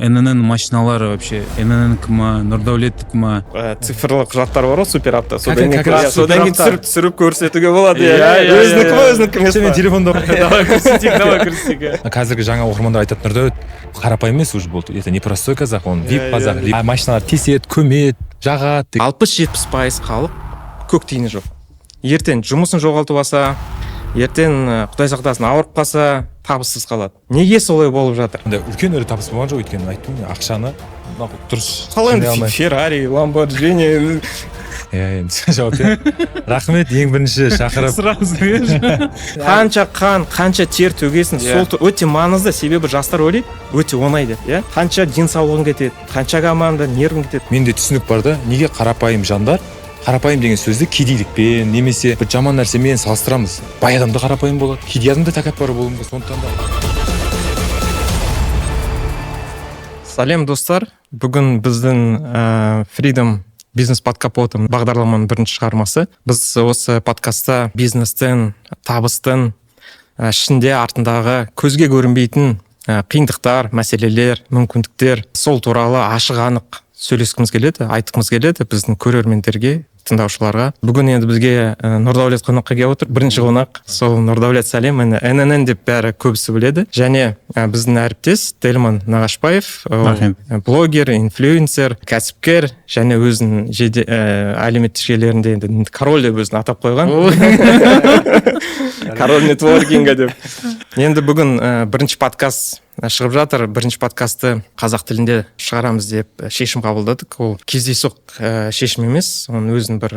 ННН машиналары вообще, ННН ма, Нұрдәулеттікі ма? Цифрлық құжаттар бар ғой, суперапта. Содан кейін түсіріп көрсетуге болады. Өзінікі ма, өзінікі емес па? Телефонда Давай көрсетейік. Қазіргі жаңа оқырмандар айтатын Нұрдәулет қарапайым емес уже болды. Это не простой казах, он вип казах. Машиналар тесет, көмет, жағат. 60-70% халық көк тиыны жоқ. Ертең жұмысын жоғалтып алса, ертең Құдай сақтасын ауырып қалса, табыссыз қалады. Неге солай болып жатыр? Үлкен ірі табыс болған жоқ, өйткені айттым, ақшаны дұрыс. Қалай енді Феррари, Ламборджини. Енді жауап бер. Рахмет, ең бірінші шақырып. Қанша қан, қанша тер төгесін, сол өте маңызды, себебі жастар ойлайды, өте оңай деп, иә? Қанша денсаулығың кетеді, қанша команда, нервің кетеді. Менде түсінік бар да, неге қарапайым жандар қарапайым деген сөзді кедейлікпен немесе бір жаман нәрсемен салыстырамыз. Бай адамда қарапайым болады, кедей адамда тәкаппар болуы мүмкін, сондықтан да. Сәлем достар, бүгін біздің Freedom бизнес под капотом бағдарламаның бірінші шығармасы. Біз осы подкастта бизнестің, табыстың ішінде артындағы көзге көрінбейтін қиындықтар, мәселелер, мүмкіндіктер, сол туралы ашық анық сөйлескіміз келеді, айтқымыз келеді біздің көрермендерге, тыңдаушыларға. Бүгін енді бізге Нұрдәулет қонаққа келіп отыр. Бірінші қонақ, сол Нұрдәулет сәлем, ННН деп бәрі көбісі біледі. Және біздің әріптес Тельман Нағашбаев, блогер, инфлюенсер, кәсіпкер, және өзінің әлеуметтік желілерінде енді король деп өзін атап қойған. Король нетворкинга деп. Енді бүгін бірінші подкаст шығып жатыр. Бірінші подкастты қазақ тілінде шығарамыз деп шешім қабылдадық. Ол кездейсоқ шешім емес, оның өзінің бір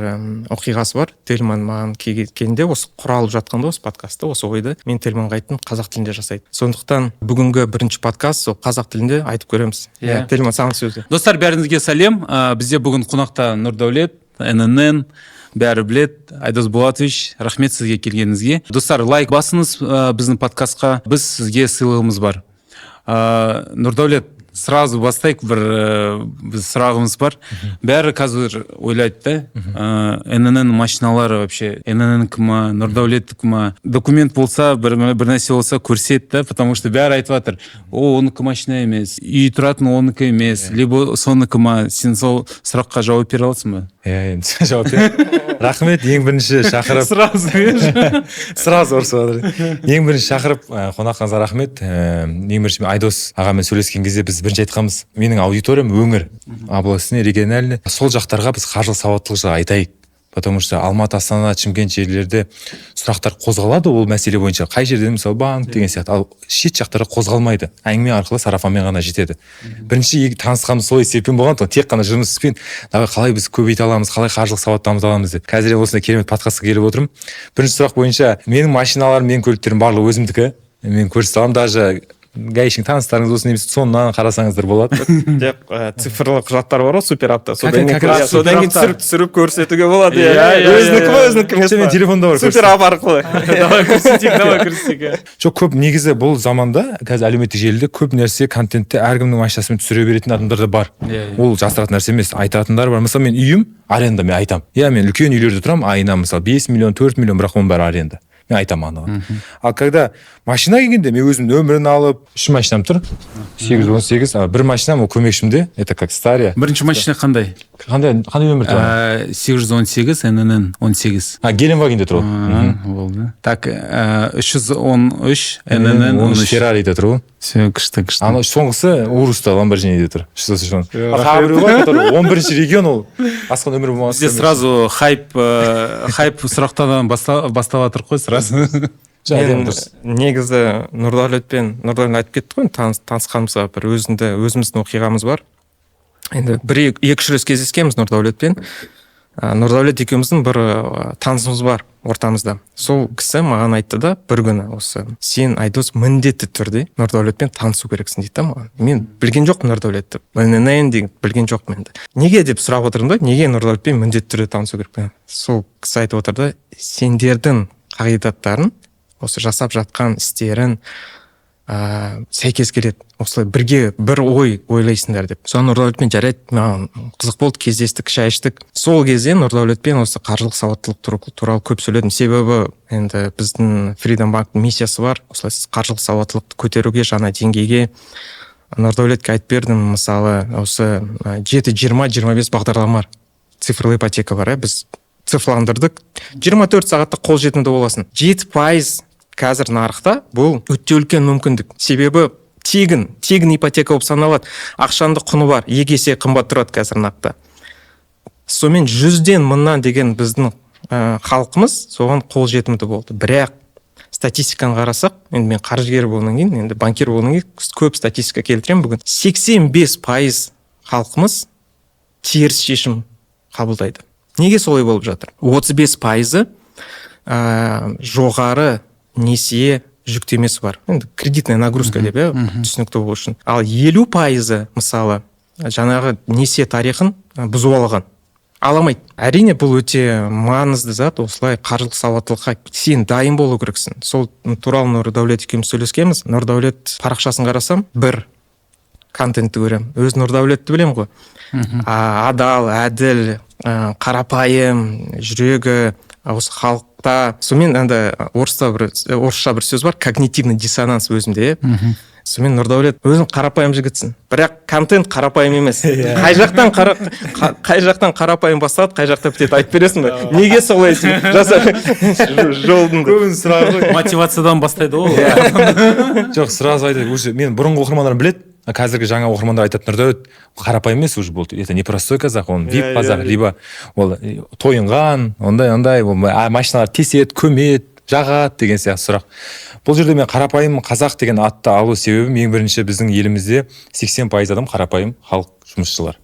оқиғасы бар. Тельман маған келгенде осы құралып жатқанда осы подкастты, осы ойды мен Тельманға айттым, қазақ тілінде жасайды. Сондықтан бүгінгі бірінші подкаст сол қазақ тілінде айтып көреміз. Тельман, саған сөз. Достар, бәріңізге сәлем. Бізде бүгін қонақта Нұрдәулет, ННН, бәрі білет, Айдос Болатович, рахмет сізге келгеніңізге. Достар, лайк басыңыз біздің подкастқа. Біз сізге сыйлығымыз бар. Нұрдәулет, сразу бастайық, бір сұрағымыз бар. Бәрі қазір ойлайды да, ННН машиналары вообще, ННН-кі ма, Нұрдәулеттікі ма, документ болса, бір нәрсе болса көрсет та, потому что бәрі айтып жатыр, оныкі машина емес, үй тұратын оныкі емес, либо соныкі ма, сен сол сұраққа жауап бере аласың ба? Енді жауап бер. Рахмет, ең бірінші шақырып. Сразу ұрысып жатыр. Ең бірінші шақырып қонаққа рахмет. Ең бірінші Айдос ағамен сөйлескен кезде біз бірінші айтқанбыз, менің аудиториям өңір, областный, региональный. Сол жақтарға біз қаржылық сауаттылық жайлы айтайық. Потому что Алматы, Астана, Шымкент жерлерде сұрақтар қозғалады ол мәселе бойынша. Қай жерде мысалы банк деген сияқты, ал шет жақтары қозғалмайды. Әңгіме арқылы сарафанмен ғана жетеді. Бірінші танысқанымыз сол есеппен болған, тек қана жұмыспен қалай біз көбейте аламыз, қалай қаржылық сауаттамыз аламыз деп. Қазір осындай керемет подкастқа келіп отырмын. Бірінші сұрақ бойынша, менің машиналарым, менің көліктерім барлығы өзімдікі. Мен көрсете аламын, даже гаишник таныстарыңыз болсын немесе соңынан қарасаңыздар болады. Цифрлық құжаттар бар ғой, суперапта. Содан кейін түсіріп көрсетуге болады. Өзінікі емес па? Мен телефонда бар. Суперап арқылы. Давай көрсетейік. Жоқ, көп негізі бұл заманда қазір әлеуметтік желіде көп нәрсе контентті әркімнің машинасымен түсіре беретін адамдар да бар. Ол жасыратын нәрсе емес, айтатындар бар. Мысалы мен үйім аренда, мен айтам. Мен үлкен үйлерде тұрам, айына мысалы 5 миллион, 4 миллион, бірақ оның бәрі аренда. Мен айтамын анаған. Ал когда машина келгенде, мен өзім нөмірін алып, 3 машинам тұр, 818, бір машинам ол көмекшімде, это как стария. Бірінші машина қандай? Қандай нөмір тұр? 818, ННН 18. Геленвагенде тұр ол. Болды. Так, 313, ННН 13. Феррариде тұр ол. Все, күшті. Ана соңғысы Уруста, Ламборджиниде тұр. 11-ші регион ол. Асқан өмір болмасы. Бізде сразу хайп сұрақтардан басталатыр қой сразу. Негізі Нұрдәулетпен айтып кетті ғой, танысқанымызға бір өзіміздің оқиғамыз бар. Енді екі-үш рет кездескенбіз Нұрдәулетпен. Нұрдәулет екеуміздің бір танысымыз бар ортамызда. Сол кісі маған айтты да бір күні осы, сен Айдос міндетті түрде Нұрдәулетпен танысу керексің дейді да маған. Мен білген жоқпын Нұрдәулетті. Білген жоқпын енді. Неге деп сұрап отырдым да, неге Нұрдәулетпен міндетті түрде танысу керекпін? Сол кісі айтып отырды, сендердің қағидаттарын, осы жасап жатқан істерін сәйкес келеді. Осылай бірге бір ой ойлайсыңдар деп. Соны Нұрдәулетпен жарайды, маған қызық болды, кездестік, шай іштік. Сол кезде Нұрдәулетпен осы қаржылық сауаттылық туралы көп сөйледім. Себебі енді біздің Freedom Bank миссиясы бар. Осылай қаржылық сауаттылықты көтеруге, жаңа деңгейге Нұрдәулетке айтып бердім, мысалы осы 7-20-25 бағдарлама бар, цифрлы ипотека бар, біз цифрландырдық, 24 сағатта қолжетімді боласын. 7% қазір нарықта бұл өте үлкен мүмкіндік, себебі тегін ипотека болып саналады, ақшанды құны бар, 2 есе қымбат тұрады қазір нарықта. Сонымен 100-ден 1000-нан деген біздің халқымыз соған қолжетімді болды. Бірақ статистиканы қарасақ, енді мен қаржыгер болғаннан кейін, енді банкир болғаннан кейін көп статистика келтіремін бүгін. 85% халқымыз теріс шешім қабылдайды. Неге солай болып жатыр? 35% жоғары несие жүктемесі бар. Енді кредитная нагрузка деп, түсінікті болу үшін. Ал 50% мысалы жаңағы несие тарихын бұзып алған. Аламайды. Әрине бұл өте маңызды зат, осылай қаржылық сауаттылыққа сен дайын болу керексің. Сол туралы Нұрдәулет екеуміз сөйлескенбіз. Нұрдәулет парақшасын қарасам, бір контентті көремін. Өз Нұрдәулетті білемін ғой. Адал, әділ, қарапайым, жүрегі осы халықта. Сонымен енді орысша бір сөз бар, когнитивный диссонанс өзімде. Сонымен Нұрдәулет өзің қарапайым жігітсің, бірақ контент қарапайым емес. Қай жақтан қарапайым басталады, қай жақта бітеді, айтып бересің бе? Неге солай жолдың? көбін сұрағы ғой. Мотивациядан бастайды ол. Жоқ, сразу айтады, уже мен бұрынғы оқырмандарым біледі, қазіргі жаңа оқырмандар айтады, Нұрдәулет қарапайым емес уже болды. Это не простой казах, он вип казах, либо ол тойынған, ондай, машиналар теседі, көмеді, жағады деген сияқты сұрақ. Бұл жерде мен қарапайым қазақ деген атты алу себебім, ең бірінші біздің елімізде 80% адам қарапайым халық жұмысшылар.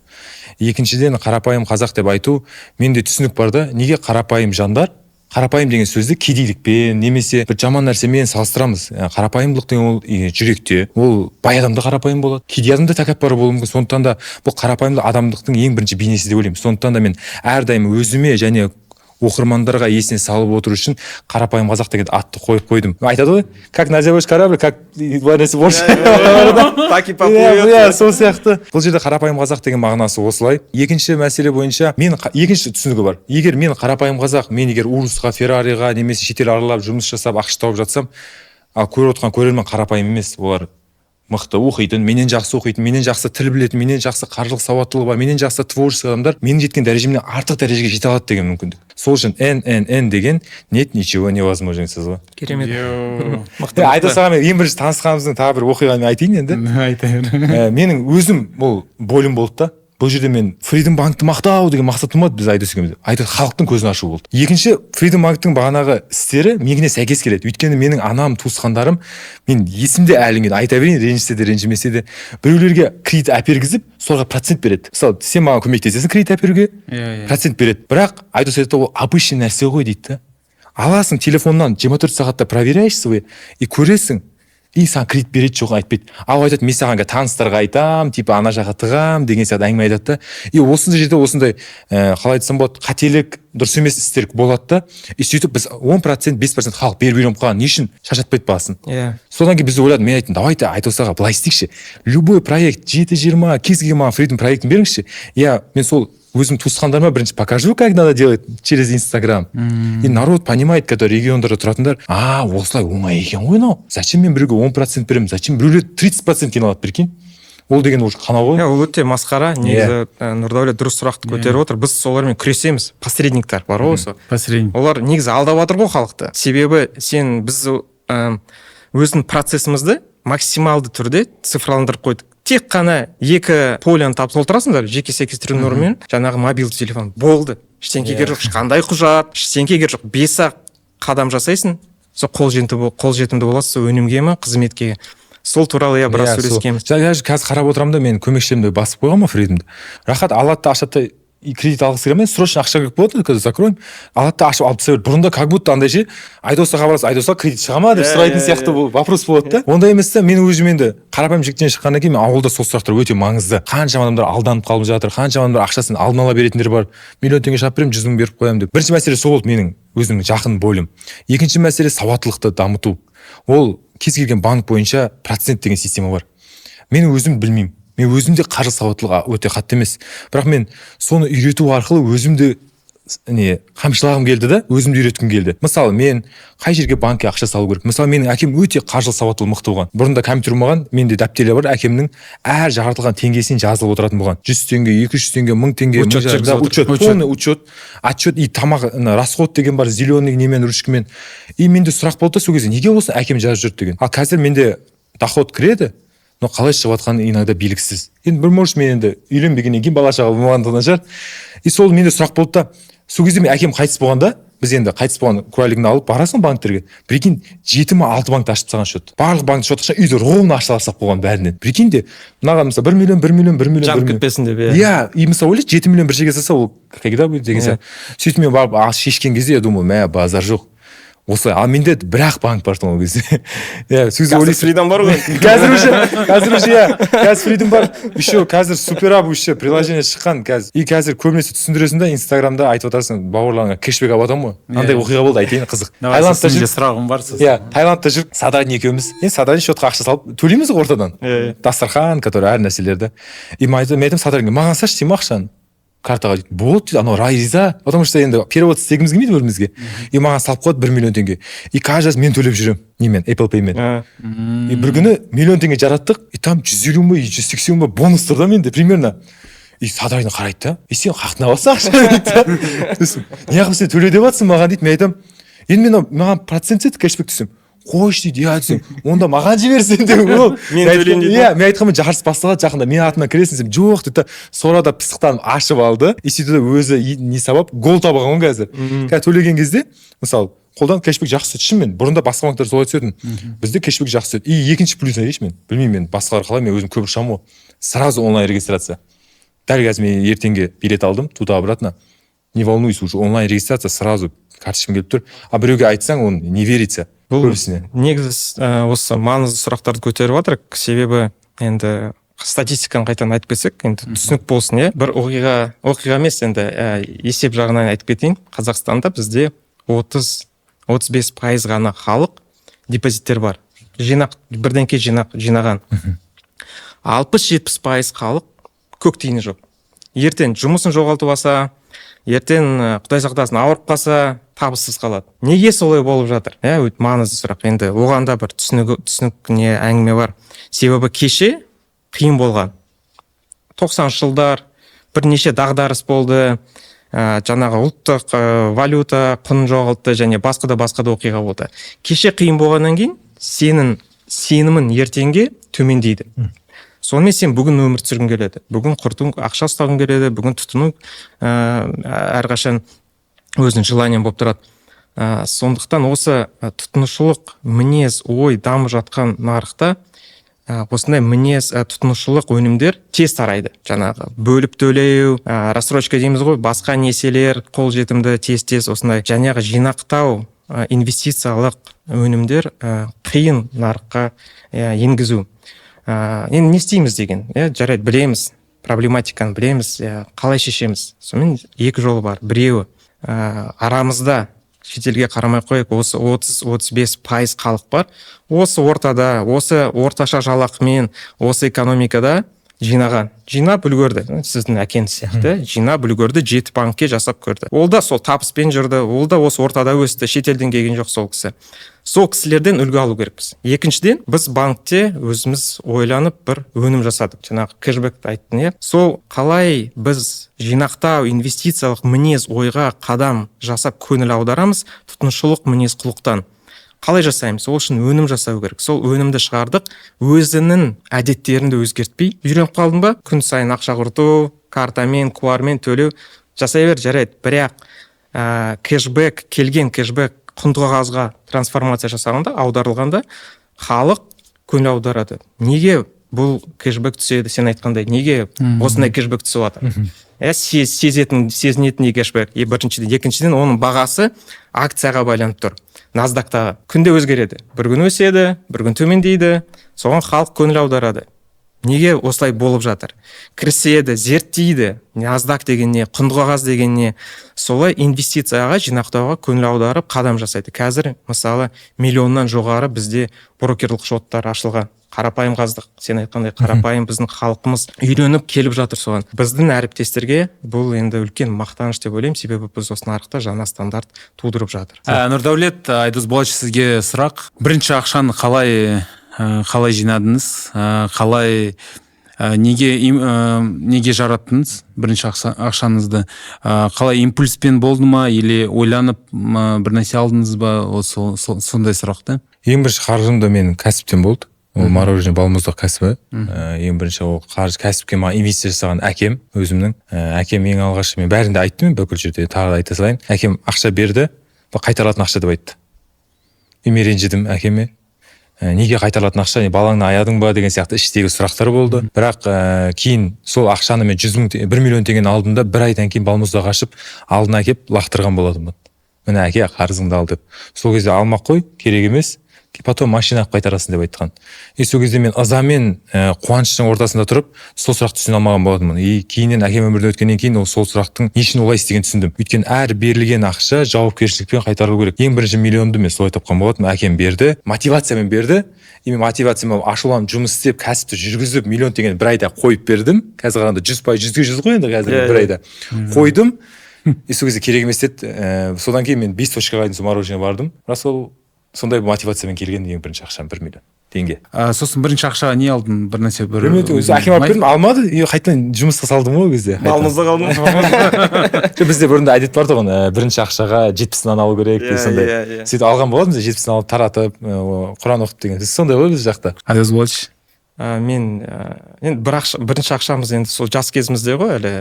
Екіншіден, қарапайым қазақ деп айту, менде түсінік бар да, неге қарапайым жандар қарапайым деген сөзді кедейлікпен немесе бір жаман нәрсемен салыстырамыз. Қарапайымдылық деген ол жүректе, ол бай адамда қарапайым болады, кедей адамда тәкаппар болуы мүмкін. Сондықтан да бұл қарапайымдылық адамдықтың ең бірінші бейнесі деп ойлаймын. Сондықтан да мен әрдайым өзіме және оқырмандарға есіне салып отыру үшін қарапайым қазақ деген атты қойып қойдым. Айтады ғой, как назовешь корабль, как варится борщ. Так и поплывет. Сол сияқты. Бұл жерде қарапайым қазақ деген мағынасы осылай. Екінші мәселе бойынша екінші түсінігі бар. Егер мен қарапайым қазақ, мен егер Урусқа, Феррариға немесе шетел аралап жұмыс жасап ақша тауып жатсам, ал көріп отырған көрермен қарапайым емес, олар мықты оқитын, менен жақсы оқитын, менен жақсы тіл білетін, менен жақсы қаржылық сауаттылығы бар, менен жақсы творческий адамдар менің жеткен дәрежемнен артық дәрежеге жете алады деген мүмкіндік. Сол үшін N деген нет ничего невозможно сөз ғой. Керемет. Айдос аға, мен ең бірінші танысқанымыздың тағы бір оқиғаны айтайын енді. Менің өзім бұл бөлім болды да. Бұл жерде мен Freedom Bank'ты мақтау деген мақсат болмады біз Айдос екеумізде. Халықтың көзін ашу болды. Екінші, Freedom Bank'тың бағанағы істері меніме сәйкес келеді. Өйткені менің анам, туысқандарым, мен есімде әлі мен айта берейін, ренжісе де ренжімесе де, біреулерге кредит әпергізіп, соларға процент береді. Мысалы, сен маған көмектесесің кредит әперуге, процент береді. Бірақ Айдос айтады, ол обычный нәрсе ғой дейді да. Аласың телефоннан 24 сағатта проверяешь свой и көресің. И саған кредит береді жоқ айтпайды. Ал айтады, мен саған таныстарға айтам, типа ана жаққа тығам деген сияқты әңгіме айтады да. И осындай жерде осындай қалай айтсам болады, қателік, дұрыс емес істер болады да. И сөйтіп біз 10%, 5% халық беріп қалған. Не үшін шаршатпайды басын? Содан кейін біз ойладым, мен айттым, давайте Айдос аға былай істейікші. Любой проект 7-20 кез келген маған Freedom проектін беріңізші. Мен сол өзім туысқандарыма бірінші покажу, как надо делать через Инстаграм. И народ понимает, который региондарда тұратындар, осылай оңай екен ғой мынау. Зачем мен біреуге 10% беремін? Зачем біреулер 30% келіп алады, прикинь? Ол деген уже қанау ғой. Ол өте масқара. Негізі Нұрдәулет дұрыс сұрақты көтеріп отыр. Біз солармен күресеміз. Посредниктер бар ғой осы. Посредник. Олар негізі алдап жатыр ғой халықты. Себебі біз өзінің процесімізді максималды түрде цифрландырып қойдық. Тек қана екі полияны тап толтырасыңдар, жеке сәйкестендіру нөмірімен, жаңағы мобильді телефон болды. Ештеңе керек жоқ, ешқандай құжат, ештеңе керек жоқ. 5-ақ қадам жасайсың, сол қолжетімді боласыз өнімге ме, қызметке. Сол туралы біраз сөйлескенбіз. Қазір қарап отырамын да, мен көмекшілерімді басып қойған ма Freedom'ды. Рахат алады да ашады, кредит алғысы келмей, срочно ақша керек болады, қазір закроем. Алады да ашып алып тастайды. Бұрында как будто андай ше, Айдосқа хабарласып, Айдосқа кредит шыға ма деп сұрайтын сияқты вопрос болады да. Ондай емес та, мен өзім енді қарапайым жігіттен шыққаннан кейін мен ауылда сол сұрақтар өте маңызды. Қаншама адамдар алданып қалып жатыр, қаншама адамдар ақшасын алдын ала беретіндер бар. Миллион теңге шап беремін, 100 мың беріп қоямын деп. Бірінші мәселе сол болды менің өзімнің жақын бөлім. Екінші мәселе сауаттылықты дамыту. Ол кез келген банк бойынша процент деген система бар. Мен өзім білмеймін. Мен өзімде қаржы сауаттылығы өте қатты емес. Бірақ мен соны үйрету арқылы өзімді не қамшылағым келді да, өзімді үйреткім келді. Мысалы мен қай жерге банкке ақша салу керек. Мысалы менің әкем өте қаржылық сауаттылығы мықты болған. Бұрында компьютер болмаған, менде дәптерлер бар, әкемнің әр жаратылған теңгесінен жазылып отыратын болған. 100 теңге, 200 теңге, 1000 теңге, полный учет, отчет и тамақ расход деген бар, зеленый немен ручкамен. И менде сұрақ болды да сол кезде, неге осы әкем жазып жүр деген. Ал қазір менде доход кіреді, но қалай шығып жатқаны иногда белгісіз. Енді бір может мен енді үйленбегеннен кейін бала шаға болмағандығынан шығар. И сол менде сұрақ болды да, сол кезде мен әкем қайтыс болғанда, біз енді қайтыс болған куәлігін алып барасың банктерге. Прикинь, 7 ме 6 банкты ашып тастаған счет. Барлық банк счет ақша үйде ровно ашыла салып болған бәрінен. Прикинь де, мынаған мысалы 1 миллион. Жанып кетпесін деп, иә. И мысалы ойлайды 7 миллион бір жерге салса, ол когда будет деген сияқты. Сөйтіп мен барып шешкен кезде я думаю, мә базар жоқ. Осылай, ал менде бір-ақ банк бар ол кезде. Иә, қазір фридом бар ғой. Қазір уже иә, қазір фридом бар. Еще қазір суперап уже приложение шыққан қазір. И қазір көбінесе түсіндіресің да, Инстаграмда айтып отырсың, бауырларыңа кэшбэк алып жатамын ғой. Андай оқиға болды, айтайын, қызық. Таиландта жүріп сұрағым бар сіз. Иә, Таиландта жүріп, Садаң екеуміз. Енді Садаң счетқа ақша салып төлейміз ғой ортадан. Дастархан, который әр нәрселерді. И мен айтамын, Садаңға маған салшы деймін ақшаны. Картаға дейді, болды дейді, анау райза, потому что енді перевод істегіміз келмейді өмірімізге. И маған салып қойды 1 миллион теңге. И каждый мен төлеп жүремін. Немен, Apple Pay'мен. И бір күні миллион теңге жараттық, и там 150 ма, 180 ма бонус тұр да менде примерно. И Садрайны қарайды да, и сен қақына бассың ақша дейді. Неғып сен төле деп жатсың маған дейді, мен айтамын, енді маған процент сет кэшбэк түсем. Қойш дейді, иә десем, онда маған жіберсен деп ол. Мен төлейін дейді. Иә, мен айтқанмын жарыс басталады жақында, мен атымнан кіресің десем, жоқ дейді. Сонда пысықтанып ашып алды. И сөйтіп өзі не сабап гол табылған ғой қазір. Қазір төлеген кезде, мысалы, қолдан кэшбэк жақсы түседі. Шын мен бұрында басқа банктар солай түсетін. Бізде кэшбэк жақсы түседі. И екінші плюс айтайыншы мен. Білмеймін мен басқалар қалай, мен өзім көп ұшамын ғой. Сразу онлайн регистрация. Дәл қазір мен ертеңге билет алдым, туда обратно. Не волнуйся, уже онлайн регистрация сразу карточкам келіп тұр. А біреуге айтсаң, он не верится. Бұл негізі осы маңызды сұрақтарды көтеріп жатыр, себебі енді статистиканы қайтадан айтып кетсек, енді түсінік болсын, иә. Бір оқиға емес, енді есеп жағынан айтып кетейін. Қазақстанда бізде 30-35% ғана халық депозиттер бар. Бірден кейін жинаған. 60-70% халық көк тиыны жоқ. Ертең жұмысын жоғалтып алса, ертең Құдай сақтасын ауырып қалса, табыссыз қалады. Неге солай болып жатыр? Өте маңызды сұрақ. Енді оған да бір түсінік не әңгіме бар. Себебі кеше қиын болған. 90 жылдар бірнеше дағдарыс болды. Жаңағы ұлттық валюта құнын жоғалтты және басқа да оқиға болды. Кеше қиын болғаннан кейін сенімін ертеңге төмендейді. Сонымен сен бүгін өмір сүргің келеді. Бүгін құртың, ақша ұстағың келеді, бүгін тұтыну әрқашан өзінің желанием болып тұрады. Сондықтан осы тұтынушылық мінез, ой дамып жатқан нарықта осындай мінез, тұтынушылық өнімдер тез тарайды. Жаңағы бөліп төлеу, рассрочка дейміз ғой, басқа несиелер қолжетімді тез осындай жаңағы жинақтау, инвестициялық өнімдер қиын нарыққа енгізу. Енді не істейміз деген, жарайды, білеміз, проблематиканы білеміз, қалай шешеміз. Сонымен екі жолы бар. Біреуі арамызда шетелге қарамай қойып, осы 30-35% халық бар. Осы ортада, осы орташа жалақымен, осы экономикада жинап үлгерді. Сіздің әкеңіз сияқты, жинап үлгерді, 7 банкке жасап көрді. Ол да сол табыспен жүрді, ол да осы ортада өсті, шетелден келген жоқ сол кісі. Сол кісілерден үлгі алу керекпіз. Екіншіден, біз банкте өзіміз ойланып бір өнім жасадық. Жаңағы кэшбэкті айттың, сол қалай біз жинақтау, инвестициялық мінез ойға қадам жасап көңіл аударамыз тұтынушылық мінез құлықтан. Қалай жасаймыз? Ол үшін өнім жасау керек. Сол өнімді шығардық, өзінің әдеттерінді өзгертпей, үйреніп қалдың ба? Күн сайын ақша құрту, картамен, QR-мен төлеу жасай бер, жарайды. Бірақ кэшбэк, келген кэшбэк құнды қағазға трансформация жасағанда, аударылғанда халық көңіл аударады. Неге бұл кэшбэк түседі, сен айтқандай? Неге осындай кэшбэк түсіп жатыр? Сезінетін кэшбэк. Біріншіден, екіншіден оның бағасы акцияға байланып тұр. NASDAQ-тағы күнде өзгереді. Бір күн өседі, бір күн төмендейді. Соған халық көңіл аударады. неге осылай болып жатыр, кіріседі, зерттейді, NASDAQ деген не, құнды қағаз деген не, солай инвестицияға, жинақтауға көңіл аударып қадам жасайды. Қазір мысалы миллионнан жоғары бізде брокерлік шоттар ашылған. Қарапайым қаздық, сен айтқандай қарапайым біздің халқымыз үйреніп келіп жатыр соған. Біздің әріптестерге бұл енді үлкен мақтаныш деп ойлаймын, себебі біз осы нарықта жаңа стандарт тудырып жатыр. Нұрдәулет, Айдос Болатович, сізге сұрақ. Бірінші ақшаны қалай жинадыңыз, қалай неге жараттыңыз бірінші ақшаңызды, қалай импульспен болды ма или ойланып бір нәрсе алдыңыз ба, сондай сұрақты? Ең бірінші қаржымды мен кәсіптен болды. Ол мороженое балмұздақ кәсібі. Ең бірінші ол кәсіпке маған инвестиция жасаған әкем өзімнің. Әкем ең алғаш, мен бәрінде айттым, бүкіл жерде тағы да айта салайын. Әкем ақша берді, қайтарылатын ақша деп айтты. Мен ренжідім әкеме. Неге қайтарылатын ақша, балаңны аядың ба деген сияқты іштегі сұрақтар болды. Бірақ кейін сол ақшаны мен 1 миллион теңгені алдым да, бір айдан кейін балмұздақ ашып, алдына әкеп лақтырған болатынмын. Міне әке, қарызыңды ал деп. Сол кезде алмақ қой, керек емес. Потом машина қайтарасың деп айтқан. Сол кезде мен ызамен қуаныштың ортасында тұрып, сол сұрақты түсіне алмаған болатынмын. Кейіннен әкем өмірден өткеннен кейін сол сұрақтың не үшін олай істегенін түсіндім. Өйткені әр берілген ақша жауапкершілікпен қайтарылу керек. Ең бірінші миллионды мен солай тапқан болатынмын. Әкем берді, мотивациямен берді. Мен мотивациямен ашуланып жұмыс істеп, кәсіпті жүргізіп, миллион теңгені бір айда қойып бердім. Қазір қарағанда 100% қой енді қазір бір айда. Қойдым. Сол кезде керек емес деді. Содан кейін мен 5 точкаға дейін мороженое бардым. Рас ол сондай мотивациямен келген ең бірінші ақшам 1 миллион теңге. Сосын бірінші ақшаға не алдың? Бір нәрсе әкем алып бердім, алмады. Қайтадан жұмысқа салдым ғой ол кезде. Балмұздақ алдым. Бізде бұрында әдет бар тұғын, бірінші ақшаға 70-нан алу керек деп сондай. Сөйтіп алған болатынбыз, 70-нан алып таратып, Құран оқып деген. Сондай ғой біз жақта. Айдос Болатович. Мен енді бірінші ақшамыз енді сол жас кезімізде ғой, әлі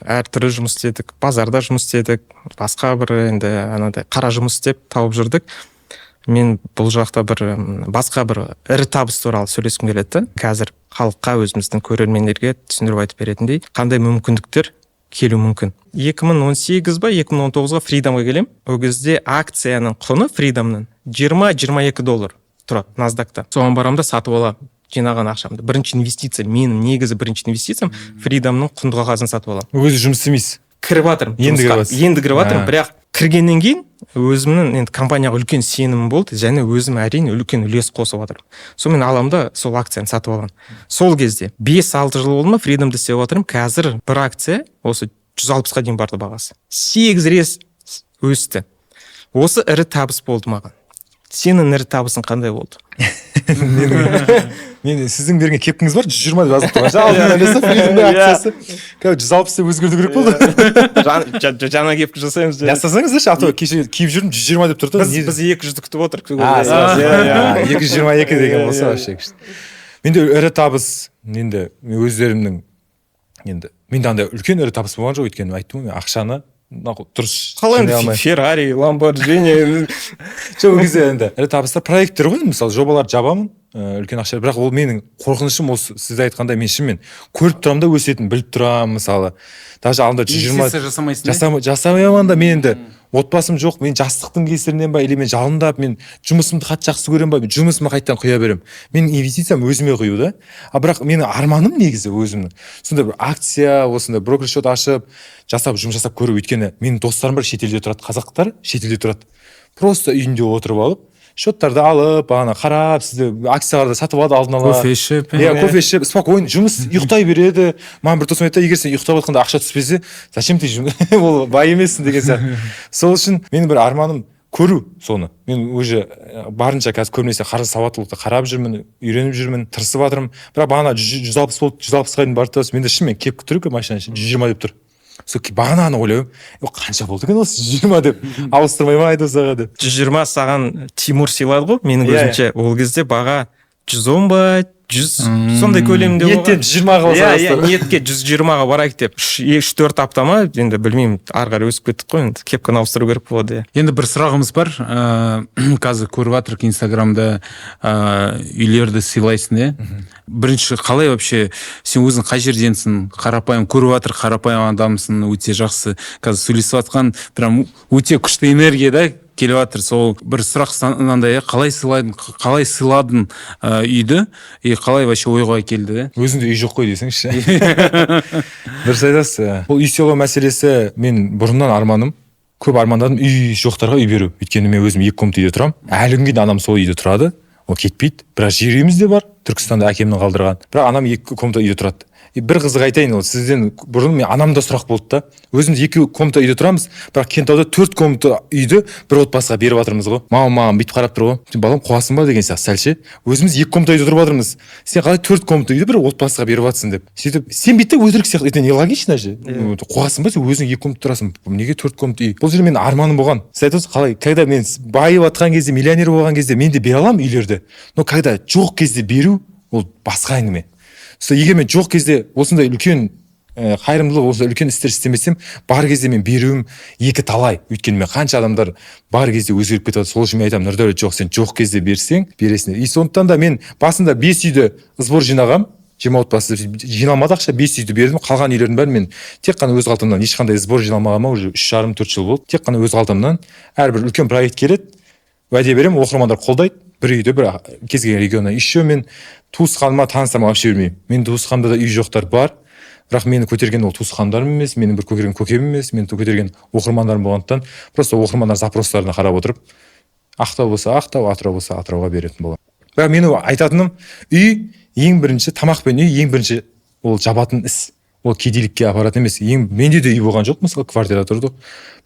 әртүрлі жұмыс істедік, базарда жұмыс істедік, басқа бір енді анадай қара жұмыс істеп тауып жүрдік. Мен бұл жақта басқа бір ірі табыс туралы сөйлескім келеді. Қазір халыққа, өзіміздің көрермендерге түсіндіріп айтып беретіндей, қандай мүмкіндіктер келу мүмкін. 2018 ба 2019-ға Freedomға келем. Ол кезде акцияның құны Freedomның $20-22 тұрады NASDAQ-та. Соған барамда сатып аламын жинаған ақшамды. Бірінші инвестиция, менің негізі бірінші инвестициям Freedomның құнды қағазын сатып аламын. Өзі жұмыс істемейсіз. Кіріп жатырмын. Енді кіріп жатырмын, бірақ кіргеннен кейін өзімнің енді компанияға үлкен сенімім болды, және өзім әрине үлкен үлес қосып жатырмын. Сонымен аламын да сол акцияны сатып аламын. Сол кезде 5-6 жыл болды ма Freedom'ды істеп жатырмын. Қазір бір акция осы 160-ға дейін барды бағасы. 8 рет өсті. Осы ірі табыс болды маған. Сенің ірі табысың қандай болды? Мен сіздің берген кепкіңіз бар, 120 деп жазып тұрған. Алдын әлесі Freedom'ның акциясы. 160 деп өзгерту керек болды. Жаңа кепкі жасаймыз. Жасасаңыз, кеше киіп жүрдім 120 деп тұрды. Біз 200-ді күтіп отырдық. 222 деген болса вообще. Менде ірі табыс, енді өздерімнің енді менде андай үлкен ірі табыс болған жоқ, өйткені айттым ғой, ақшаны дұрыс қалай енді Феррари, Ламборджини сол кезде енді ірі табыстар проекттер ғой, мысалы жобаларды жабамын, үлкен ақша, бірақ ол менің қорқынышым осы сіз айтқандай, мен шынымен көріп тұрамын да өсетінін біліп тұрамын. Мысалы даже алдында 120 жасамаймын да, мен енді отбасым жоқ, мен жастықтың кесірінен ба, или мен жалындап, мен жұмысымды қатты жақсы көремін ба, мен жұмысыма қайттан құя беремін. Менің инвестициям өзіме құю да. Бірақ менің арманым негізі өзімнің сондай бір акция, осындай брокер счет ашып, жұмыс жасап көру. Өйткені менің достарым бар шетелде тұрады, қазақтар шетелде тұрады. Просто үйінде отырып алып, счеттарды алып, бағана қарап, сізді акцияларды сатып алады алдын ала. Кофе ішіп. Кофе ішіп, спокойно жұмыс, ұйықтай береді. Маған бір досым айтты, егер сен ұйықтап жатқанда ақша түспесе, зачем ты ол бай емессің деген сияқты. Сол үшін менің бір арманым көру соны. Мен уже барынша қазір көбінесе қаржы сауаттылықты қарап жүрмін, үйреніп жүрмін, тырысып жатырмын. Бірақ бағана 160 болды, 160-ға дейін барды. Менде шынымен кепкі тұр екен машина, 120 деп тұр. Сол бағананы ойлаймын, қанша болды екен осы 120 деп, ауыстырмай ма Айдос аға деп. 120 саған Тимур сыйлады ғой, менің өзімше. Ол кезде баға 110 ба, 100 сондай көлемде болған. Ниеттен 120-ға болса. Ниетке 120-ға барайық деп 3-4 аптама, енді білмеймін, ары қарай өсіп кеттік қой, енді кепканы ауыстыру керек болады. Енді бір сұрағымыз бар. Қазір көріп жатырық Инстаграмда үйлерді сыйлайсың, бірінші қалай вообще сен өзің қай жерденсің? Қарапайым көріп жатыр, қарапайым адамсың, өте жақсы. Қазір сөйлесіп жатқан прям өте күшті энергия да, келіп жатыр. Сол бір сұрақ мынандай, қалай сыйладың үйді, и қалай вообще ойға келді, да? Өзіңде үй жоқ қой десеңші. Дұрыс айтасыз. Бұл үй сыйлау мәселесі мен бұрыннан арманым. Көп армандадым үй жоқтарға үй беру. Өйткені мен өзім 2 комнат үйде тұрамын. Әлі күнге дейін анам сол үйде тұрады. Ол кетпейді. Бірақ жер үйіміз де бар. Түркістанда әкемнің қалдырған. Бірақ анам 2 комнат үйде тұрады. Бір қызық айтайын, ол сізден бұрын мен анамда сұрақ болды да. Өзіміз 2 комната үйде тұрамыз, бірақ Кентауда 4 комната үйді бір отбасыға беріп жатырмыз ғой. Мамам бүйтіп қарап тұр ғой. Балам қуасың ба деген сияқты сәлше. Өзіміз 2 комната үйде тұрып жатырмыз. Сен қалай 4 комната үйді бір отбасыға беріп жатсың деп. Сөйтіп сен бүйтіп өтірік сияқты, это нелогично же. Қуасың ба сен өзің 2 комната тұрасың. Неге 4 комната үй? Бұл жерде менің арманым болған. Сіз айтасыз қалай, когда мен байып жатқан кезде, миллионер болған кезде мен де бере аламын үйлерді. Но когда жоқ кезде беру, ол басқа әңгіме. Егер мен жоқ кезде осындай үлкен қайырымдылық, осы үлкен істер істемесем, бар кезде мен беруім екі талай. Өйткені мен қанша адамдар бар кезде өзгеріп кетеді. Сол үшін мен айтамын, Нұрдәулет, жоқ, сен жоқ кезде берсең, бересің. И сондықтан да мен басында 5 үйді сбор жинағам, 20 отбасы жиналмады ақша, 5 үйді бердім. Қалған үйлердің бәрін мен тек қана өз қалтамнан, ешқандай сбор жиналмағама уже 3,5-4 жыл болды. Тек қана өз қалтамнан әрбір үлкен проект келеді, уәде беремін, оқырмандар қолдайды. Бір үйді бір кез келген регионнан. Еще мен туысқаныма, таныстарыма вообще бермеймін. Менің туысқанымда да үй жоқтар бар. Бірақ мені көтерген ол туысқандарым емес, менің бір көтерген көкем емес, мені көтерген оқырмандарым болғандықтан просто оқырмандар запростарына қарап отырып, Ақтау болса Ақтау, Атырау болса Атырауға беретін боламын. Бірақ менің айтатыным, үй ең бірінші, тамақ пен үй ең бірінші ол жабатын іс. Ол кедейлікке апаратын емес. Менде де үй болған жоқ, мысалы квартира тұрды.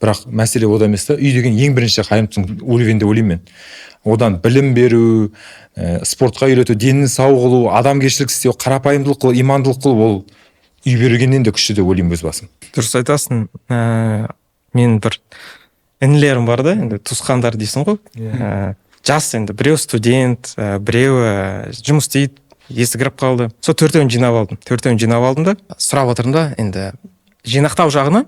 Бірақ мәселе ода емес та, үй деген ең бірінші қайырымдылықтың уровеньде ойлаймын мен. Одан білім беру, спортқа үйрету, денін сау қылу, адамгершілік істеу, қарапайымдылық қылу, имандылық қылу, ол үй бергеннен де күшті деп ойлаймын өз басым. Дұрыс айтасың. Мен бір інілерім бар да, енді туысқандар дейсің ғой. Жас енді, біреу студент, біреу жұмыс істейді, есі кіріп қалды. Сол 4-еуін жинап алдым. 4-еуін жинап алдым да, сұрап отырдым да, енді жинақтау жағына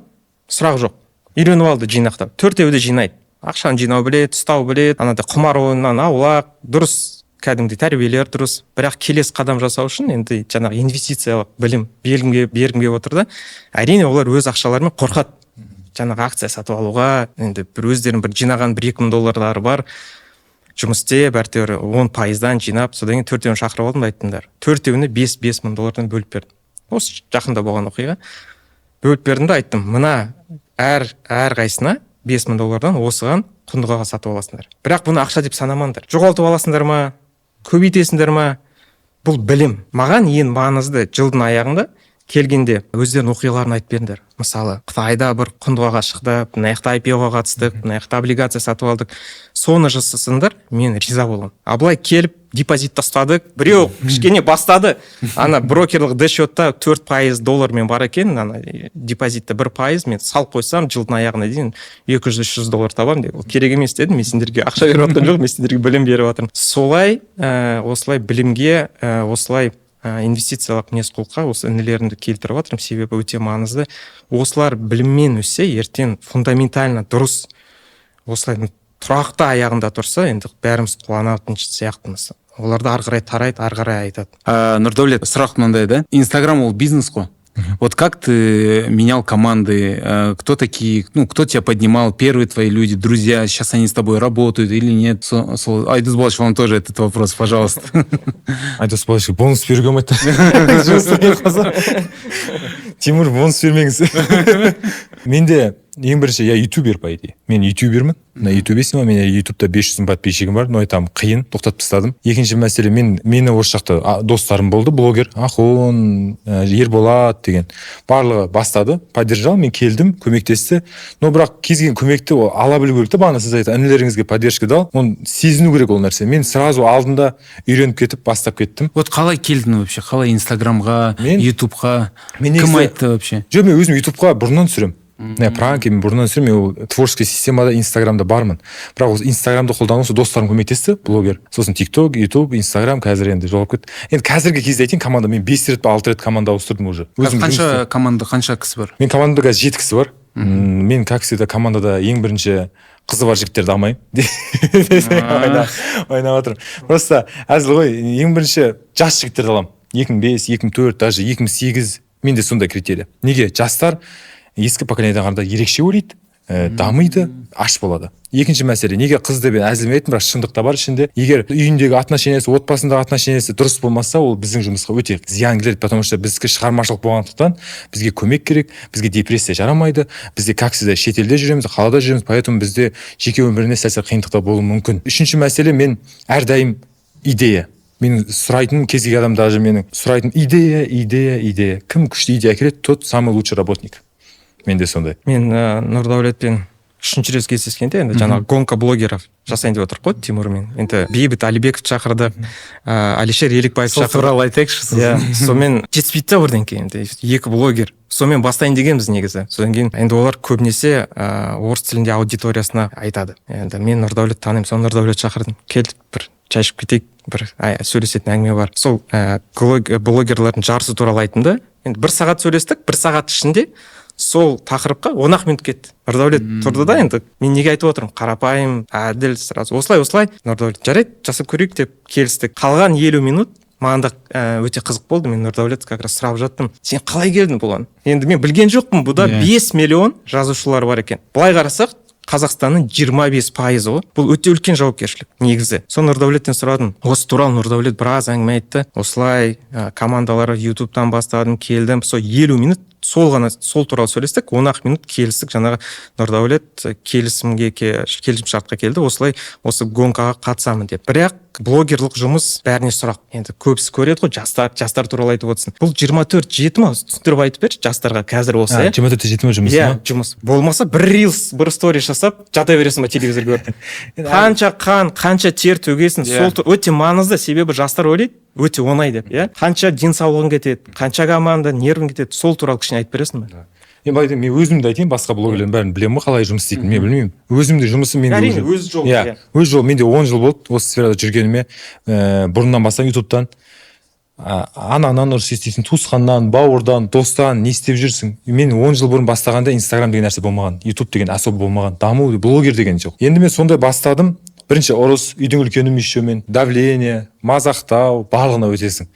сұрақ жоқ. Үйреніп алды жинақтап. 4-еуі де жинайды. Ақшаны жинау біледі, ұстау біледі, анада құмар ойыннан аулақ, дұрыс кәдімгідей тәрбиелер дұрыс. Бірақ келесі қадам жасау үшін енді жаңағы инвестициялық білім бергім отыр да. Әрине олар өз ақшаларымен қорқады. Жаңағы акция сатып алуға, енді бір өздерінің бір жинаған $2,000 бар. Жұмыс істеп, әйтеуір 10%-дан жинап, содан кейін 4-еуін шақырып алдым да, айтыңдар. 4-еуіне $5,000 бөліп бердім. Осы жақында болған оқиға. Бөліп бердім да айттым, мына әр қайсына $5,000 осыған құндылығы сатып аласыңдар. Бірақ бұны ақша деп санамаңдар. Жоғалтып аласыңдар ма, көбейтесіңдер ма? Бұл білім. Маған ең маңызды жылдың аяғында келгенде өздерінің оқиғаларын айтып беріңдер. Мысалы, Қытайда бір құндылыққа шықтық, мына жақта IPO-ға қатыстық, мына жақта облигация сатып алдық. Соны жасасаңдар, мен риза боламын. Былай келіп депозит тастадық, біреу кішкене бастады. Ана брокерлік дешотта $4 бар екен, ана депозитті 1%, мен салып қойсам, жылдың аяғына дейін $200-300 табамын деп. Ол керек емес дедім, мен сендерге ақша беріп жатқан жоқ, мен сендерге білім беріп жатырмын. Солай, осылай білімге, осылай инвестициялық мінез-құлыққа осы інілерімді келтіріп жатырмын, себебі өте маңызды. Осылар біліммен өссе, ертең фундаментально дұрыс, осылай тұрақты аяғында тұрса, енді бәріміз қуанатын сияқтымыз. Оларды ары қарай тарайды, ары қарай айтады. Нұрдәулет, сұрақ мынандай, да? Инстаграм ол бизнес қой. Вот как ты менял команды, кто такие, кто тебя поднимал, первые твои люди, друзья, сейчас они с тобой работают или нет? Айдос Балыч, вам тоже этот вопрос, пожалуйста. Айдос Балыч, бонус беруге болмайды. Тимур, бонус бермеңіз. Менде ең бірінші, я ютубер, по идее. Мен ютубермін. На ютубе снимаю, мен ютубта 500 подписчигім бар, но айтамын, қиын, тоқтатып тастадым. Екінші мәселе, мені осы жақта достарым болды, блогер, Ахон, Ерболат деген. Барлығы бастады, поддержал, мен келдім, көмектесті. Но бірақ кез келген көмекті ала білу керек та, бағана сіз айтады, інілеріңізге поддержка дал, оны сезіну керек ол нәрсе. Мен сразу алдында үйреніп кетіп, бастап кеттім. Вот қалай келдің вообще? Қалай Инстаграмға, ютубқа? Кім айтты вообще? Жоқ, мен өзім ютубқа бұрыннан түсірем. Пранки, мен бұрыннан түсірем, мен творческий системада Инстаграмда бармын. Бірақ осы Инстаграмды қолданусы достарым көмектесті, блогер. Сосын TikTok, YouTube, Инстаграм қазір енді жолап кетті. Енді қазіргі кезде айтайын, команда, мен 5 рет па 6 рет команда ауыстырдым уже. Қанша команда, қанша кісі бар? Мен командада қазір 7 кісі бар. Мен как всегда командада ең бірінші қызы бар жігіттерді алмаймын. Ойнап отырмын. Просто әзіл ғой, ең бірінші жас жігіттерді аламын. 2005, 2004, даже 2008 менде сондай критерия. Неге? Жастар ескі поколениеден қарағанда ерекше ойлайды, дамиды, аш болады. Екінші мәселе, неге қыз деп әзілмейтін, бірақ шындықта бар ішінде. Егер үйіндегі отношениясы, отбасындағы отношениясы дұрыс болмаса, ол біздің жұмысқа өте зиян келеді, потому что бізге шығармашылық болғандықтан бізге көмек керек, бізге депрессия жарамайды, бізде как всегда шетелде жүреміз, қалада жүреміз, поэтому бізде жеке өміріне сәл қиындықтар болуы мүмкін. Үшінші мәселе, мен әрдайым идея. Мен сұрайтын кез келген адам, даже менің сұрайтын идея. Кім күшті идея әкеледі, тот самый лучший работник. Менде сондай. Мен Нұрдәулетпен үшінші рет кездескенде енді жаңағы гонка блогеров жасайын деп отыр ғой Тимурмен. Енді Бейбіт Алибеков шақырды, Алишер Елікбаев шақырды. Сол туралы айтайықшы. Иә, сонымен жетіспейді да бірден кейін екі блогер. Сонымен бастайын дегенбіз негізі. Содан кейін енді олар көбінесе орыс тілінде аудиториясына айтады. Енді мен Нұрдәулет танимын, соны Нұрдәулет шақырдым. Кел бір чай ішіп кетейік, бір сөйлесетін әңгіме бар. Сол блогерлардың жарысы туралы айтынды. Енді 1 сағат сөйлестік, 1 сағат ішінде сол тақырыпқа 10 минут кетті. Нұрдәулет тұрды да, енді мен неге айтып отырмын, қарапайым, әділ, сразу осылай. Нұрдәулет жарайды, жасап көрейік деп келістік. Қалған 50 минут маған да өте қызық болды. Мен Нұрдәулет как раз сұрап жаттым, сен қалай келдің бұған? Енді мен білген жоқпын, бұда 5 миллион жазушылар бар екен. Былай қарасақ, Қазақстанның 25% ғой. Бұл өте үлкен жауапкершілік негізі. Соны Нұрдәулеттен сұрадым. Осы туралы Нұрдәулет біраз әңгіме айтты. Осылай командалары YouTube'дан бастадым, келдім. Сол 50 минут сол туралы сөйлестік. 10 минут келістік. Жаңағы Нұрдәулет келісімшартқа келді. Осылай осы гонкаға қатысамын деп. Бірақ блогерлық жұмыс бәріне сұрақ. Енді көбісі көреді ғой, жастар туралы айтып отырсын. Бұл 24/7 ма? Түсіндіріп айтып берші жастарға қазір осы. 24/7 ма жұмыс? Иә, жұмыс. Болмаса бір рилс, бір стори жасап жата бересің ба телевизор көріп. Қанша тер төгесің, сол өте маңызды, себебі жастар ойлайды өте оңай деп, иә. Қанша денсаулығың кетеді, қанша команда, нервің кетеді, сол туралы кішкене айтып бересің ба? Мен өзімді айтайын, басқа блогерлердің бәрін білемін ғой, қалай жұмыс істейтінін мен білмеймін. Өзімде жұмысым менде әрине өз жолы. Иә, өз жолы. Менде 10 жыл болды осы сферада жүргеніме. Бұрыннан бастап ютубтан анаңнан ұрыс естисің, туысқаннан, бауырдан, достан не істеп жүрсің. Мен 10 жыл бұрын бастағанда Инстаграм деген нәрсе болмаған, ютуб деген особо болмаған, даму, блогер деген жоқ. Енді мен сондай бастадым. Бірінші ұрыс, үйдің үлкені мешеумен, давление, мазақтау, барлығына өтесің.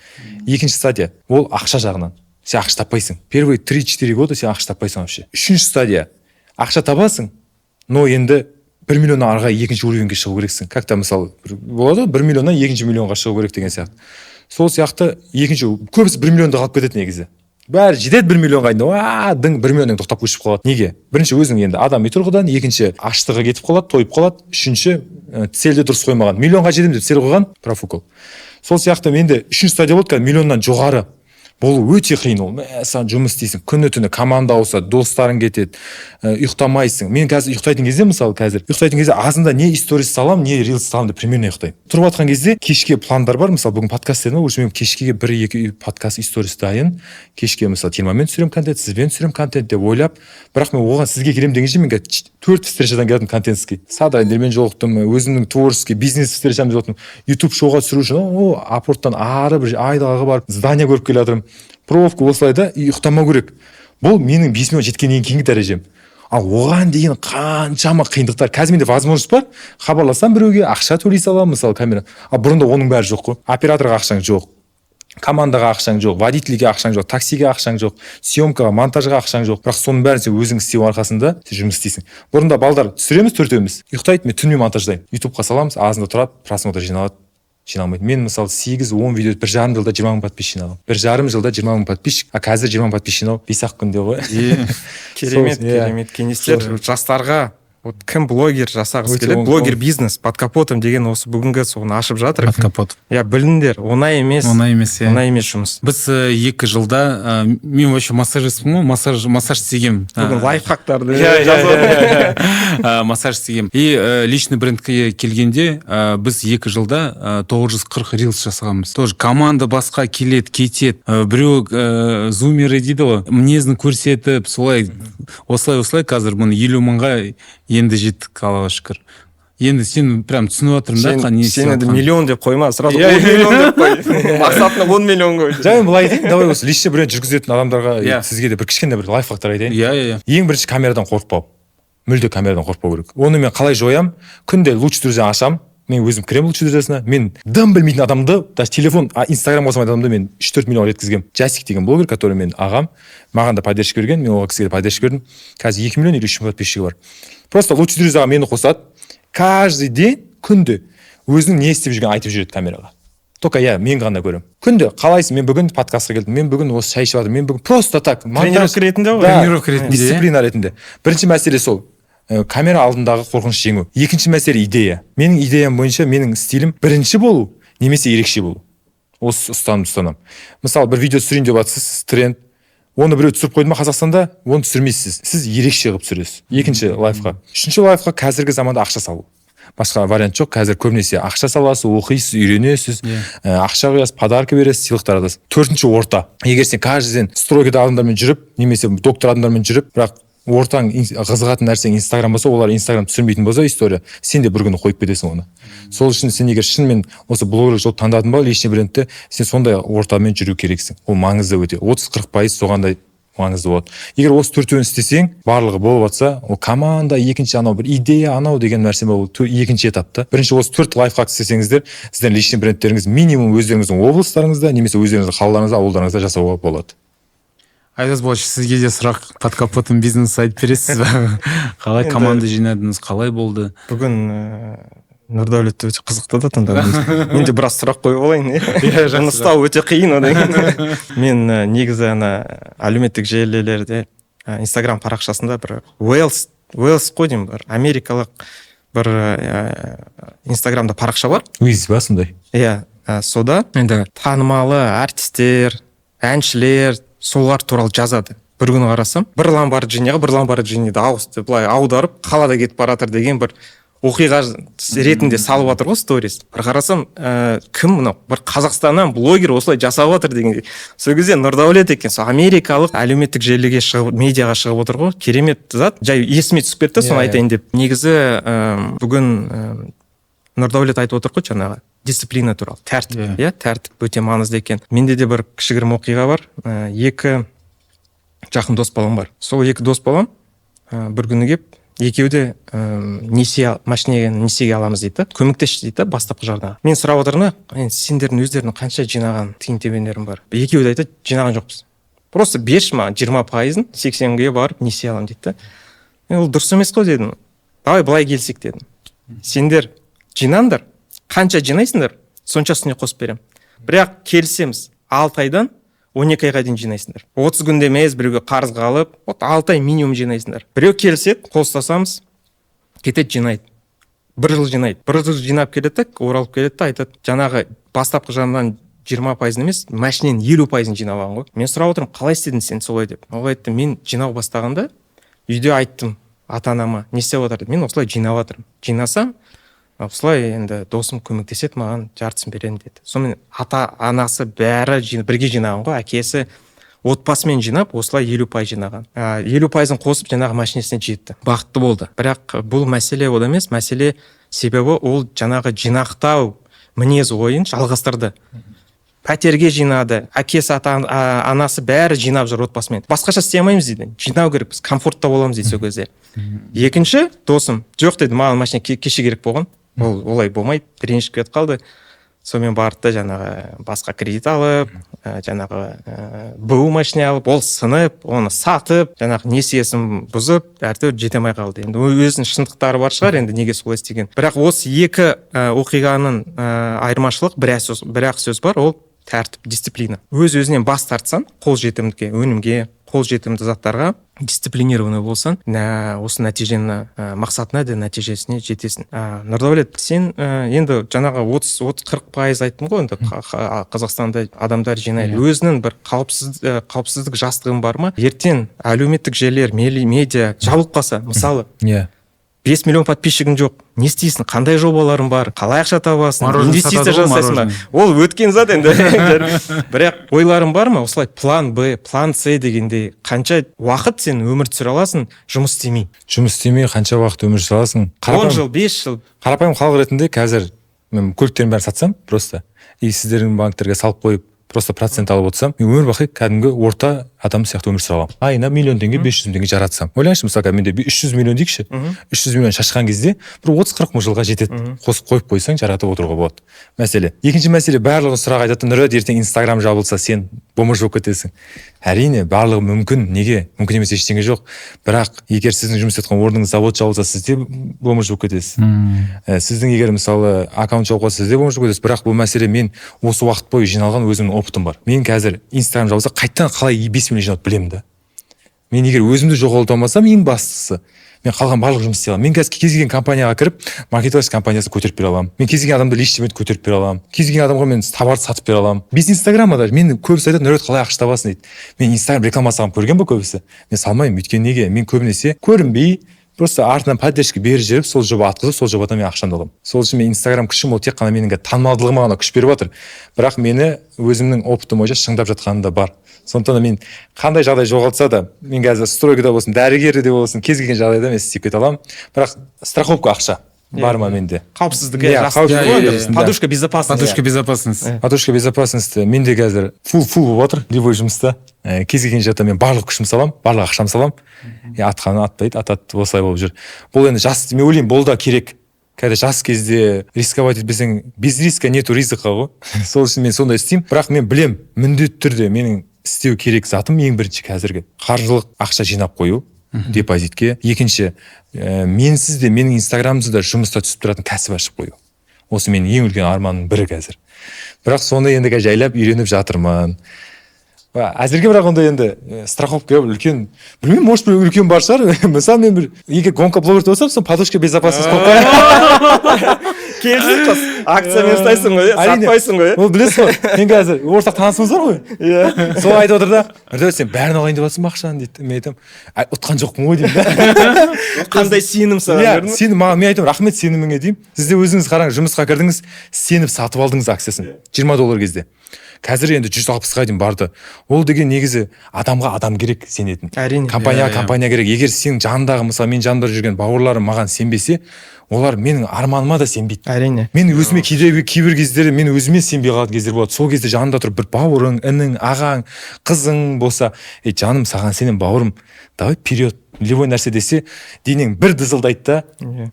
Екінші стадия, ол ақша жағынан. Сен ақша таппайсың. Первые 3-4 года сен ақша таппайсың вообще. Үшінші стадия, ақша табасың, но енді 1 миллионнан арға екінші уровеньге шығу керексің. Как-то мысалы, болады 1 миллионнан 2 миллионға шығу керек деген сияқты. Сол сияқты екінші, көбісі 1 миллионда қалып кетеді негізі. Бәрі жетеді 1 миллионға айында, 1 миллионнан тоқтап көшіп қалады. Неге? Бірінші өзің енді адами тұрғыдан, екінші аштығы кетіп қалады, тойып қалады, үшінші цельді дұрыс қоймаған. Миллионға жетем деп цель қойған, профукол. Сол сияқты менде үшінші стадия болды, миллионнан жоғары. Бұл өте қиын ол. Сен жұмыс істейсің, күні-түні команда ауысады, достарың кетеді, ұйықтамайсың. Мен қазір ұйықтайтын кезде, мысалы ұйықтайтын кезде азында не сторис салам, не рилс салам деп примерно ұйықтаймын. Тұрып жатқан кезде кешке пландар бар, мысалы бүгін подкаст дедім, уже мен кешкеге 1-2 подкаст сторис дайын. Кешке мысалы Тимамен түсірем контент, сізбен түсірем контент деп ойлап, бірақ мен оған сізге келем дегенше мен 4 встречадан келдім контентский. Садайдермен жолықтым, өзімнің творческий бизнес встречамды жолықтым. YouTube шоуға түсіру үшін, апорттан ары бір айдалға барып, здание көріп келе жатырмын. Пробовка осылай да, ұйықтамау керек. Бұл менің 5 миллион жеткеннен кейінгі дәрежем. Ал оған дейін қаншама қиындықтар. Қазір менде возможность бар. Хабарласам біреуге, ақша төлей салам, мысалы камера. А бұрында оның бәрі жоқ қой. Операторға ақшаң жоқ, командаға ақшаң жоқ, водительге ақшаң жоқ, таксиге ақшаң жоқ, съемкаға, монтажға ақшаң жоқ. Бірақ соның бәрін сен өзің істеу арқасында сен жұмыс істейсің. Бұрында балдар түсіреміз, төртеуміз. ұйықтайды, мен түнімен монтаждаймын. YouTubeға саламыз, азында тұрады, просмотр жиналады. Жиналмайды. Мен мысалы 8-10 видео 1,5 жылда 20 мың подписчик жинағам. 1,5 жылда 20 мың подписчик, а қазір 20 мың подписчик жинау 5-ақ күнде ғой. Керемет кеңестер жастарға. Вот кім блогер жасағысы келеді, блогер бизнес под капотом деген осы бүгінгі соны ашып жатыр. Под капот. Я біліңдер, оңай емес. Оңай емес, иә. Оңай емес жұмыс. Біз 2 жылда, мен вообще массажистпін ғой, массаж істегем. Бүгін лайфхактарды жазып массаж істегем. И личный брендке келгенде біз 2 жылда 940 рилс жасағанбыз. Тоже команда басқа келеді, кетеді. Біреу зумеры дейді ғой, мінезін көрсетіп, осылай қазір бұны 50 мыңға енді жеттік, Аллаға шүкір. Енді сен прям түсініп отырмын да, сен енді миллион деп қойма, сразу 10 миллион деп қой. Мақсатына 10 миллион қой. Жаңа былай айтайын, давай осы личный бренд жүргізетін адамдарға сізге де бір кішкене бір лайфхактар айтайын. Иә. Ең бірінші камерадан қорықпау. Мүлде камерадан қорықпау керек. Оны мен қалай жоям? Күнде луч друзья ашам. мен өзім кіремін лучший друзьясына, мен дым білмейтін адамды даже телефон инстаграм қосамайтын адамды мен 3-4 миллионға жеткізгенмін. Жасик деген блогер, который мен ағам, маған да поддержка берген, мен оған кісіге поддержка бердім. қазір 2 миллион или 3 миллион подписчигі бар. Просто лучший друзьяға мені қосады, каждый день күнде өзінің не істеп жүргенін айтып жүреді камераға. Только мен ғана көремін. Күнде қалайсың, мен бүгін подкастқа келдім, мен бүгін осы шай ішіп жатырмын, мен бүгін просто так тренировка ретінде ғой. Тренировка ретінде, дисциплина ретінде. Бірінші мәселе сол камера алдындағы қорқыныш жеңу. Екінші мәселе идея. Менің идеям бойынша менің стилім бірінші болу немесе ерекше болу. Осы ұстанамын. Мысалы бір видео түсірейін деп жатсыз, тренд. Оны біреу түсіріп қойды ма Қазақстанда, оны түсірмейсіз. Сіз ерекше қылып түсіресіз. Екінші лайфқа. Үшінші лайфқа қазіргі заманда ақша салу. Басқа вариант жоқ. Қазір көбінесе ақша саласыз, оқисыз, үйренесіз, ақша құясыз, подарка бересіз, сыйлықтар аласыз. Төртінші орта. Егер сен каждый день стройкада адамдармен жүріп, немесе доктор адамдармен жүріп, бірақ ортаң қызығатын нәрсең инстаграм болса, олар инстаграм түсірмейтін болса история, сен де бір күні қойып кетесің оны. Сол үшін сен егер шынымен осы блогерлік жолды таңдадың ба, личный брендті, сен сондай ортамен жүру керексің. Ол маңызды өте. 30-40% соғандай маңызды болады. Егер осы төртеуін істесең, барлығы болып жатса, ол команда, екінші анау бір идея, анау деген нәрсе бұл екінші этапта. Бірінші осы 4 лайфхак істесеңіздер, сіздердің личный брендтеріңіз минимум өздеріңіздің облыстарыңызда, немесе өздеріңіздің қалаларыңызда, ауылдарыңызда жасауға болады. Айдос Болатович, сізге де сұрақ, под капотом бизнес айтып бересіз бе? Қалай команда жинадыңыз, қалай болды? Бүгін Нұрдәулетті өте қызықты да тыңдадым. Мен де біраз сұрақ қойып алайын. Ұстау өте қиын одан. Мен негізі әлеуметтік желілерде Инстаграм парақшасында бір Уэльс қой деймін, бір америкалық бір Инстаграмда парақша бар. Уиз ба сондай? Иә, сода енді танымалы артистер, әншілер солар туралы жазады. Бір күні қарасам, бір Ламборджиниді былай аударып қалада кетіп баратыр деген бір оқиға ретінде салып жатыр ғой сторис. Бір қарасам, кім мынау? Бір Қазақстаннан блогер осылай жасап жатыр дегендей. Сол кезде Нұрдәулет екен, сол америкалық әлеуметтік желіге шығып, медиаға шығып отыр ғой. Керемет зат. Жай есіме түсіп кетті, соны айтайын деп. Негізі бүгін Нұрдәулет айтып отыр ғой жаңағы дисциплина туралы, тәртіп. Иә, тәртіп өте маңызды екен. Менде де бір кішігірім оқиға бар. Екі жақын дос балам бар. Сол екі дос балам бір күні келіп, екеуі де машинеге несиеге аламыз дейді, көмектесші дейді, бастапқы жарнаға. Мен сұрап отырмын, сендердің өздерінің қанша жинаған тиын-тебендерің бар? Екеуі де айтады, жинаған жоқпыз. Просто берші маған 20%-ын 80-ге барып несие аламын дейді. Ол дұрыс емес қой дедім. Давай былай келсек дедім. Сендер жинаңдар, қанша жинайсыңдар, соншасына қосып беремін. Бірақ келісеміз, 6 айдан 12 айға дейін жинайсыңдар. 30 күнде емес, біреуге қарызға алып, 6 ай минимум жинайсыңдар. Біреу келсек, қол ұстасамыз, кетеді жинайды. 1 жыл жинайды. 1 жыл жинап келеді, оралып келеді, айтады, жаңағы бастапқы жарнадан 20% емес, машинен 50% жинап алған ғой. Мен сұрап отырмын, қалай істедің сен солай деп. Ол айтты, мен жинау бастағанда үйде айттым ата-анама, не істеп жатыр? Мен осылай жинап жатырмын. Жинасам, осылай енді досым көмектеседі маған, жартысын беремін деді. Сонымен ата-анасы бәрі бірге жинаған ғой, әкесі отбасымен жинап, осылай 50% жинаған. 50%-ын қосып жаңағы машинесіне жетті. Бақытты болды. Бірақ бұл мәселе ол емес, мәселе себебі ол жаңағы жинақтау мінез ойын жалғастырды. Пәтерге жинады, әкесі, анасы бәрі жинап жүр отбасымен. Басқаша істей алмаймыз дейді. Жинау керек, біз комфортта боламыз дейді сол кезде. Екінші досым, жоқ деді, маған машина кеше керек болған. Ол олай болмайды, ренжіп кетіп қалды. Сонымен барды жаңағы басқа кредит алып, жаңағы БУ машина алып, ол сынып, оны сатып, жаңағы несиесін бұзып, әртеуір жете алмай қалды. Енді өзінің шындықтары бар шығар, енді неге солай істеген. Бірақ осы екі оқиғаның айырмашылық бір-ақ сөз бар, ол тәртіп, дисциплина. Өз-өзінен бас тартсан, қол жетімдікке, өнімге, қол жетімді заттарға дисциплинированный болсан, осы нәтижені мақсатына да нәтижесіне жетесің. Нұрдәулет, сен енді жаңағы 30-40% айттың ғой, енді Қазақстанда адамдар жинайды. Өзінің бір қауіпсіздік жастығың бар ма? Ертең әлеуметтік желілер, медиа жабылып қалса, мысалы, 5 миллион подписчигің жоқ. Не істейсің? Қандай жобаларың бар? Қалай ақша табасың? Инвестиция жасайсың ба? Ол өткен зат енді. Бірақ ойларың бар ма? Осылай план Б, план С дегендей қанша уақыт сен өмір сүре аласың жұмыс істемей? Жұмыс істемей қанша уақыт өмір сүре аласың? 10 жыл, 5 жыл. Қарапайым халық ретінде қазір мен көліктерін бәрін сатсам просто, и сіздердің банктерге салып қойып, просто процент алып отырсам, мен өмір бақи кәдімгі орта адам сияқты өмір сүре аламын. Айына миллион теңге 500 мың теңге жаратсам, ойлаңызшы, мысалы менде 300 миллион дейікші, 300 миллион шашқан кезде бір 30-40 мың жылға жетеді. Қосып қойып қойсаң жаратып отыруға болады. Мәселе. Екінші мәселе, барлығы сұрақ айтады, Нұрат, ертең Инстаграм жабылса сен бомж болып кетесің. Әрине, барлығы мүмкін. Неге? Мүмкін емес ештеңе жоқ. Бірақ егер сіздің жұмыс істеп жатқан орныңыз завод жабылса, сіз де бомж болып кетесіз. Сіздің егер мысалы аккаунт жабылса, сіз де бомж болып кетесіз. Бірақ бұл мәселе, мен осы уақыт бойы жиналған өзімнің опытым бар. Мен қазір Инстаграм жабылса, қайтадан қалай 5 миллион жинауды білемін да. Мен егер өзімді жоғалта алмасам, ең бастысы мен қалған барлық жұмыс істей аламын. Мен қазір кез келген компанияға кіріп, маркетинг компаниясын көтеріп бере аламын. Мен кез келген адамды личностьмен көтеріп бере аламын. Кез келген адамға мен товарды сатып бере аламын. Без Инстаграма мен көбісі айтады, Нұрет, қалай ақша табасың дейді. Мен Инстаграм реклама салғанын көрген бе көбісі? Мен салмаймын, өйткені неге? Мен көбінесе көрінбей, просто артынан поддержка беріп жіберіп, сол жоба атқызып, сол жобадан мен ақшамды аламын. Сол үшін мен Инстаграм күшім ол тек қана менің танымалдылығыма ғана күш беріп жатыр. Бірақ мені өзімнің опытым бойынша шыңдап жатқаны да бар. Сондықтан мен қандай жағдай жоғалтса да, мен қазір стройкада болсын, дәрігерде болсын, кез келген жағдайда мен істеп кете аламын. Бірақ страховка ақша бар ма менде? Қауіпсіздік, подушка безопасности. Подушка безопасности. Подушка безопасности менде қазір фул болып жатыр любой жұмыста. Кез келген жерде мен барлық күшім салам, барлық ақшам салам. Атқаны атпайды, атады, осылай болып жүр. Бұл енді жас, мен ойлаймын, бұл да керек. Когда жас кезде рисковать етпесең, без риска нету ризыка ғой. Сол үшін мен сондай істеймін. Бірақ мен білем, міндетті түрде менің істеу керек затым ең бірінші қазіргі қаржылық ақша жинап қою депозитке. Екінші, менсіз де менің Инстаграмымда да жұмыста түсіп тұратын кәсіп ашып қою. Осы менің ең үлкен арманым бірі қазір. Бірақ соны енді жайлап үйреніп жатырмын. Әзірге бірақ онда енді страховка үлкен, білмеймін, может бір үлкен бар шығар. Мысалы мен бір егер гонка блогер болсам, сон подушка безопасности қойып қоямын. Келсін қыз, акциямен ұстайсың ғой, сатпайсың ғой. Ол білесің ғой, мен қазір ортақ танысымыз бар ғой. Иә. Сол айтып отыр да, Нұрдәулет, сен бәрін алайын деп жатсың ба ақшаны дейді. Мен айтамын, ұтқан жоқпын ғой деймін. Қандай сенім саған? Сенім, мен айтамын, рахмет сеніміңе деймін. Сіз де өзіңіз қараңыз, жұмысқа кірдіңіз, сеніп сатып алдыңыз акциясын. $20 кезде. Қазір енді 160-ға дейін барды. Ол деген негізі адамға адам керек сенетін. Әрине. Компания керек. Егер сенің жанындағы, мысалы мен жанында жүрген бауырларым маған сенбесе, олар менің арманыма да сенбейді. Әрине. Мен өзіме кейбір кездері мен өзіме сенбей қалатын кездер болады. Сол кезде жанында тұрып бір бауырың, інің, ағаң, қызың болса, жаным, саған сенен бауырым, давай вперед. Любой нәрсе десе, денең бір дызылдайды да,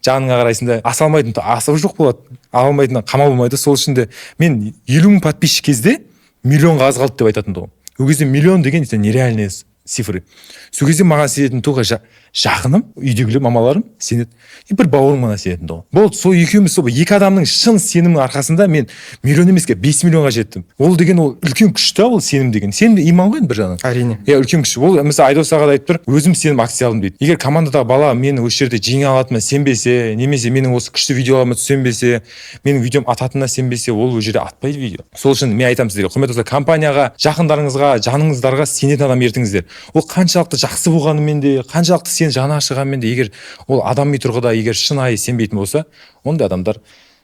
жаныңа қарайсың да, аса алмайтын асығы жоқ болады. Ала алмайтын қамал болмайды. Сол үшін де мен 50 мың подписчик кезде миллионға аз қалды деп айтатын тұғым. Ол кезде миллион деген нереальные цифры. Сол кезде маған сенетін тұға жақыным, үйдегілер, мамаларым сенеді. Бір бауырым ғана сенетін тұғы. Болды, сол екеуміз, сол екі адамның шын сенімінің арқасында мен миллион емеске 5 миллионға жеттім. Ол деген ол үлкен күш та, ол сенім деген. Сенім иман ғой бір жағынан. Әрине. Үлкен күш. Ол мысалы Айдос аға да айтып тұр, өзім сенім акция алдым дейді. Егер командадағы бала мені осы жерде жеңе алатыныма сенбесе, немесе менің осы күшті видеоларыма түсенбесе, менің видеом ататынына сенбесе, ол ол жерде атпайды видео. Сол үшін мен айтамын сіздерге, құрметті достар, компанияға, жақындарыңызға, жаныңыздарға сенетін адам ертіңіздер. Ол қаншалықты жақсы болғанымен де, қаншалықты сен жаны ашығанмен де, егер ол адами тұрғыда егер шынайы сенбейтін болса, ондай адамдар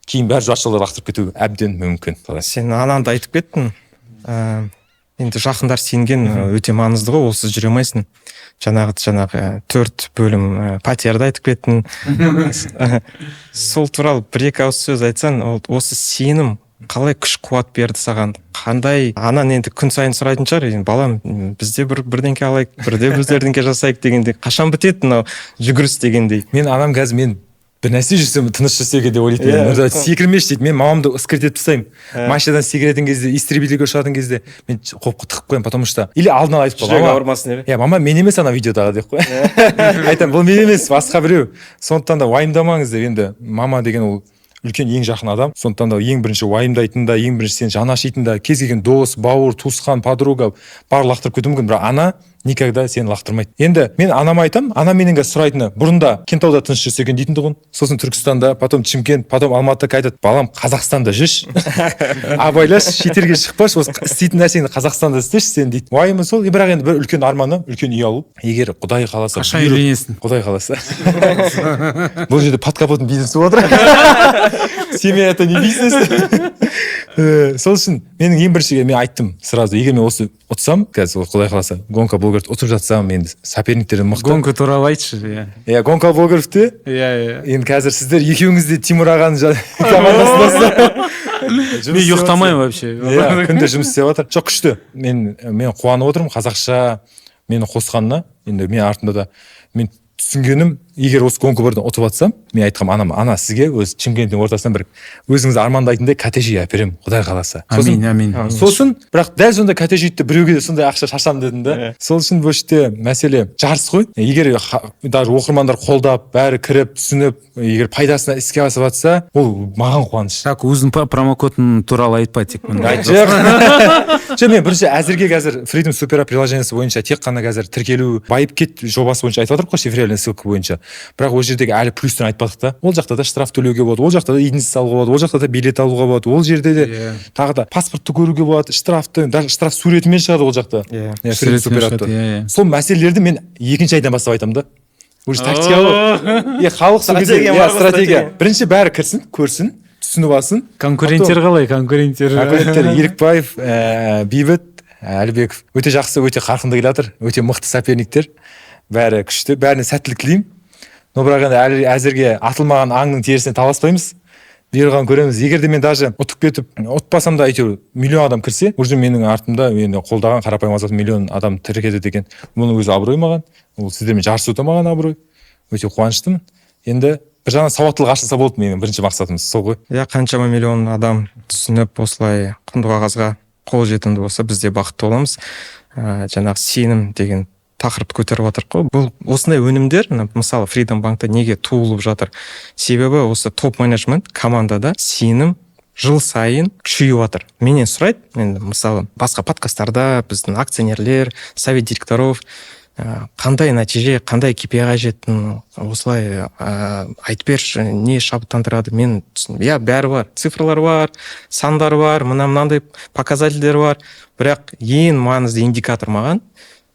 кейін бәрі жат жолдар лақтырып кетуі әбден мүмкін. Сен ананды айтып кеттің. Енді жақындар сенген өте маңызды ғой, олсыз жүре алмайсың. Жаңағы 4 бөлім пәтерді айтып кеттің. Сол туралы бір-екі ауыз сөз айтсаң, осы сенім қалай күш қуат берді саған? Қандай? Анан енді күн сайын сұрайтын шығар, балам, бізде бірдеңке алайық, бірде біздердеңке жасайық дегенде, қашан бітеді мынау жүгіріс дегендей? Мен анам қазір мен бір нәрсе жүрсем, тыныш жүрсеге деп ойлайтын. Секірмеші дейді. Мен мамамды ысқырт етіп тастаймын. Машинадан секіретін кезде, истребительге ұшатын кезде мен қопқа тығып қоямын, потому что или алдына айтып қоямын. Жүрегі ауырмасын деп. Мама, мен емес ана видеодағы деп қой. Айтамын, бұл мен емес, басқа біреу. Сондықтан да уайымдамаңыз деп, енді мама деген ол үлкен ең жақын адам. Сондықтан да ең бірінші уайымдайтын да, ең бірінші сен жаны ашитын да, кез келген дос, бауыр, туысқан, подруга бар лақтырып кетуі мүмкін, бірақ ана никогда сені лақтырмайды. Енді мен анама айтам, ана менен сұрайтыны, бұрында Кентауда тыныш жүрсе екен дейтін тұғын. Сосын Түркістанда, потом Чимкент, потом Алматыға айтады, балам, Қазақстанда жүрші. Абайлаш, шетелге шықпашы, осы істейтін нәрсені Қазақстанда істеші сен дейді. Уайымы сол, бірақ енді бір үлкен арманы, үлкен үй алу. Егер Құдай қаласа, қашан үйленесің? Құдай қаласа. Бұл жерде под капотын бизнесі отыр. Семья это не бизнес. сол үшін менің ең бірінші мен айттым сразу, егер мен осы ұтсам қазір құдай қаласа гонка блогерді ұтып жатсам, енді соперниктерден мықты. гонка туралы айтшы. Иә, гонка блогеровте енді қазір сіздер екеуіңіз де Тимур ағаның командасындасыздар. Мен ұйықтамаймын вообще. Иә, күнде жұмыс істеп жатыр. Жоқ, күшті. Мен қуанып отырмын қазақша мені қосқанына. Енді мен артында да мен түсінгенім, егер осы конкурстан ұтып жатсам, мен айтқам ана сізге өзі Шымкенттің ортасынан бір өзіңіз армандайтындай коттедж әперемін, құдай қаласа. Амин. Сосын, бірақ дәл сондай коттеджді біреуге де сондай ақша шашам дедім да. Сол үшін бұл жерде мәселе жарыс қой. Егер даже оқырмандар қолдап, бәрі кіріп, түсініп, егер пайдасына іске асып жатса, ол маған қуаныш. Так, өзің промокодың туралы айтпа, тек мында. Жоқ, мен бірінші әзірге қазір Freedom Super приложениесі бойынша тек қана қазір тіркелу байып кет жобасы бойынша айтып жатырмық қой, шифрелі ссылка бойынша. Бірақ ол жердегі әлі плюстан айтпадық та. Ол жақта да штраф төлеуге болады, ол жақта да единица алуға болады, ол жақта да билет алуға болады, ол жерде де тағы да паспортты көруге болады, даже штраф суретімен шығады ол жақта. Сол мәселелерді мен екінші айдан бастап айтамын да. Уже тактика ғой. Халық стратегия. Бірінші бәрі кірсін, көрсін, түсініп алсын. Конкуренттер қалай? Конкуренттер Елікбаев, Бейбіт, Әлібеков өте жақсы, өте қарқынды келе жатыр, өте мықты соперниктер. Бәрі күшті, бәріне сәттілік тілеймін. Но бірақ енді әзірге атылмаған аңның терісіне таласпаймыз. Бұйырғанын көреміз. Егер де мен даже ұтып кетіп, ұтпасам да әйтеуір миллион адам кірсе, уже менің артымда енді қолдаған қарапайым азат миллион адам тіркеді деген. Мұның өзі абырой маған. Ол сіздермен жарыс өте маған абырой. Өте қуаныштымын. Енді бір жаңа сауаттылық ашылса болды, менің бірінші мақсатымыз сол ғой. Иә, қаншама миллион адам түсініп осылай құнды қағазға қол жетімді болса, біз де бақытты боламыз. Жаңағы сенім деген тақырыпты көтеріп жатыр ғой. Бұл осындай өнімдер, мысалы Freedom Bank'та неге туылып жатыр? Себебі осы топ менеджмент командада сенім жыл сайын күшейіп жатыр. Менен сұрайды, енді мысалы басқа подкасттарда біздің акционерлер, совет директоров қандай нәтиже, қандай KPI-ға жеттің, осылай айтып берші, не шабыттандырады? Мен иә, бәрі бар, цифрлар бар, сандар бар, мынандай показательдер бар. Бірақ ең маңызды индикатор маған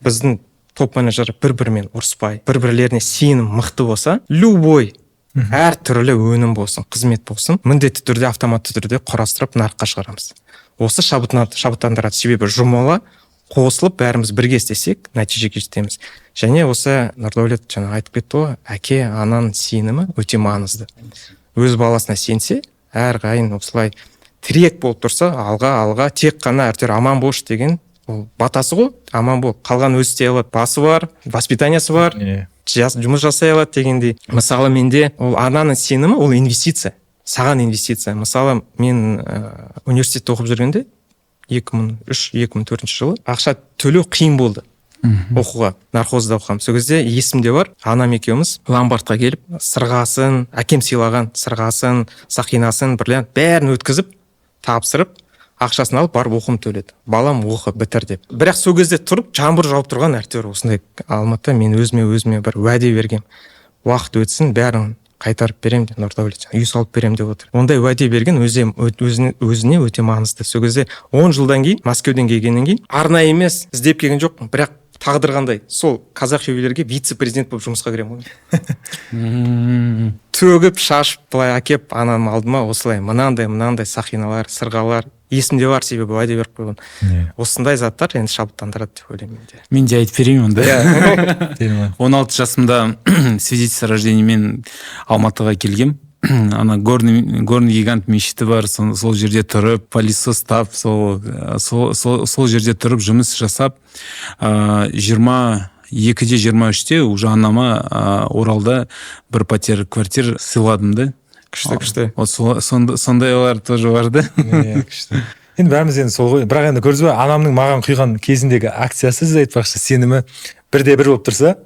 біздің топ-менеджер бір-бірімен ұрыспай, бір-бірлеріне сенім мықты болса, любой әр түрлі өнім болсын, қызмет болсын, міндетті түрде автоматты түрде құрастырып нарыққа шығарамыз. Осы шабыттандырады, себебі жұмыла қосылып бәріміз бірге істесек, нәтижеге жетеміз. Және осы Нұрдәулет жаңа айтып кетті ғой, әке ананың сенімі өте маңызды. Өз баласына сенсе, әрқайын осылай тірек болып тұрса, алға, тек қана әртүр аман болшы деген ол батасы ғой, аман бол, қалған өзі істей алады, басы бар, воспитаниясы бар, жұмыс жасай алады дегендей. Мысалы менде ол ананың сенімі, ол инвестиция, саған инвестиция. Мысалы мен университетте оқып жүргенде 2003-2004 жылы ақша төлеу қиын болды оқуға, нархозда оқығам. Сол кезде есімде бар, анам екеуміз ломбардқа келіп сырғасын, әкем сыйлаған сырғасын, сақинасын, бриллиант бәрін өткізіп тапсырып ақшасын алып барып оқуым төледі. Балам оқы бітір деп. Бірақ сол кезде тұрып жаңбыр жауып тұрған әртүр осындай Алматыда мен өзіме бір уәде бергем. Уақыт өтсін, бәрін қайтарып берем деп, Нұрдәулет үй салып берем деп отыр. Ондай уәде берген өзіне өте маңызды. Сол кезде 10 жылдан кейін, Мәскеуден келгеннен кейін арнайы емес, іздеп келген жоқпын, бірақ тағдыр қандай. Сол қазақ шеберлерге вице-президент болып жұмысқа кіремін ғой. Төгіп, шашып, былай әкеп анам алдыма осылай мынандай сақиналар, сырғалар есімде бар, себебі уәде беріп қойған. Осындай заттар енді шабыттандырады деп ойлаймын менде. Мен де айтып берейін онда. 16 жасымда свидетельство рождениемен Алматыға келгем. Ана горный гигант мешіті бар, сол жерде тұрып, пылесос тап, сол жерде тұрып жұмыс жасап, 22-де 23-те уже анама Оралда бір квартир сыйладым да. Күшті. Сондайлар тоже бар да. Күшті. Енді бәріміз енді сол ғой. Бірақ енді көрдіңіз бе, анамның маған құйған кезіндегі акциясы, сіз айтпақшы, сенімі 1-де 1 болып тұрса,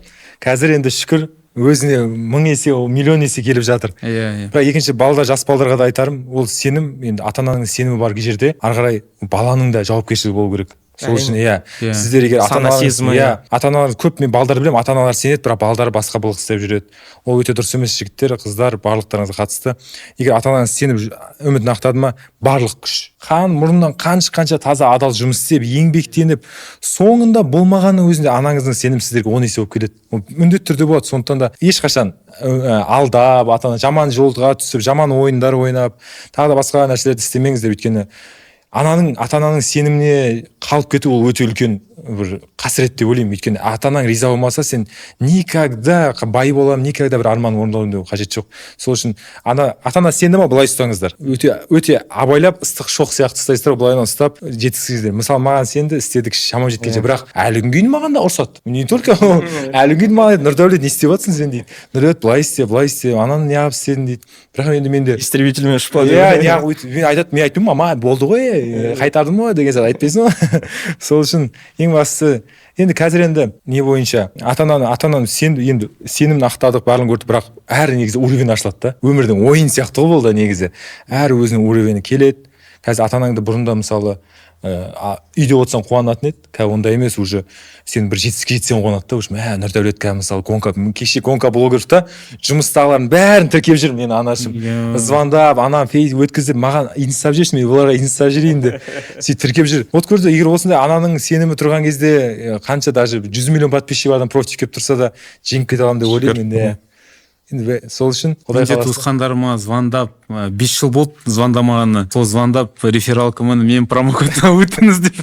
қазір енді шүкір өзіне 1000 есе, миллион есе келіп жатыр. Бірақ екінші жас балдарға да айтарым, ол сенім, енді ата-ананың сенімі бар жерде, ары қарай баланың да жауапкершілігі болу керек. Сол үшін сіздер егер ата-аналар көп, мен балдарды білемін, ата-аналар сенеді, бірақ балдары басқа былық істеп жүреді. Ол өте дұрыс емес. Жігіттер, қыздар, барлықтарыңызға қатысты. Егер ата-аналарыңыз сеніп үмітін ақтады ма, барлық күш. Мұрнынан қанша таза адал жұмыс істеп, еңбектеніп, соңында болмағанның өзінде анаңыздың сенім сіздерге 10 есе болып келеді. Міндетті түрде болады. Сондықтан да ешқашан алдап, ата-ана жаман жолға түсіп, жаман ойындар ойнап, тағы да басқа нәрселерді істемеңіздер. Өйткені ата ананың сеніміне қалып кету ол өте үлкен бір қасірет деп ойлаймын. Өйткені ата анаң риза болмаса сен никогда бай боламын, никогда бір арман орындауым деп қажет жоқ. Сол үшін ата ана сенді ма, былай ұстаңыздар. Өте абайлап ыстық шоқ сияқты ұстайсыздар, былай ұстап жеткізіңіздер. Мысалы маған сенді, істедік шамам жеткенше, бірақ әлі күнге дейін маған да ұрсады. Не только әлі күнге дейін маған Нұрдәулет не істеп жатсың сен дейді. Нұрдәулет былай істе, ананы неғып істедің дейді. Бірақ енді менде истребительмен ұшып қалды. мен айтпаймын, мама болды ғой, қайтардым ғой деген сияқты айтпайсың ғой. Сол үшін ең бастысы енді қазір енді не бойынша ата ананың сенімін ақтадық, барлығын көрдік, бірақ әрі негізі уровень ашылады да. Өмірдің ойын сияқты ғой бұл да негізі. Әрі өзінің уровені келеді. Қазір ата анаңды бұрында мысалы үйде отырсаң қуанатын еді, қазір ондай емес, уже сен бір жетістікке жетсең қуанады да. Уже Нұрдәулет қазір мысалы кеше гонка блогер та жұмыстағылардың бәрін тіркеп жүр, мені анашым звондап, анам өткізіп маған инстап жіберші, мен оларға инстап жіберейін де сөйтіп тіркеп жүр. Вот көрді, егер осындай ананың сенімі тұрған кезде қанша даже 100 миллион подписчик адам против келіп тұрса да жеңіп кете аламын деп ойлаймын енді. Енді сол үшін менде туысқандарыма звондап 5 жыл болды звондамағаны, сол звондап рефералкамен мен промокодтан өтіңіз деп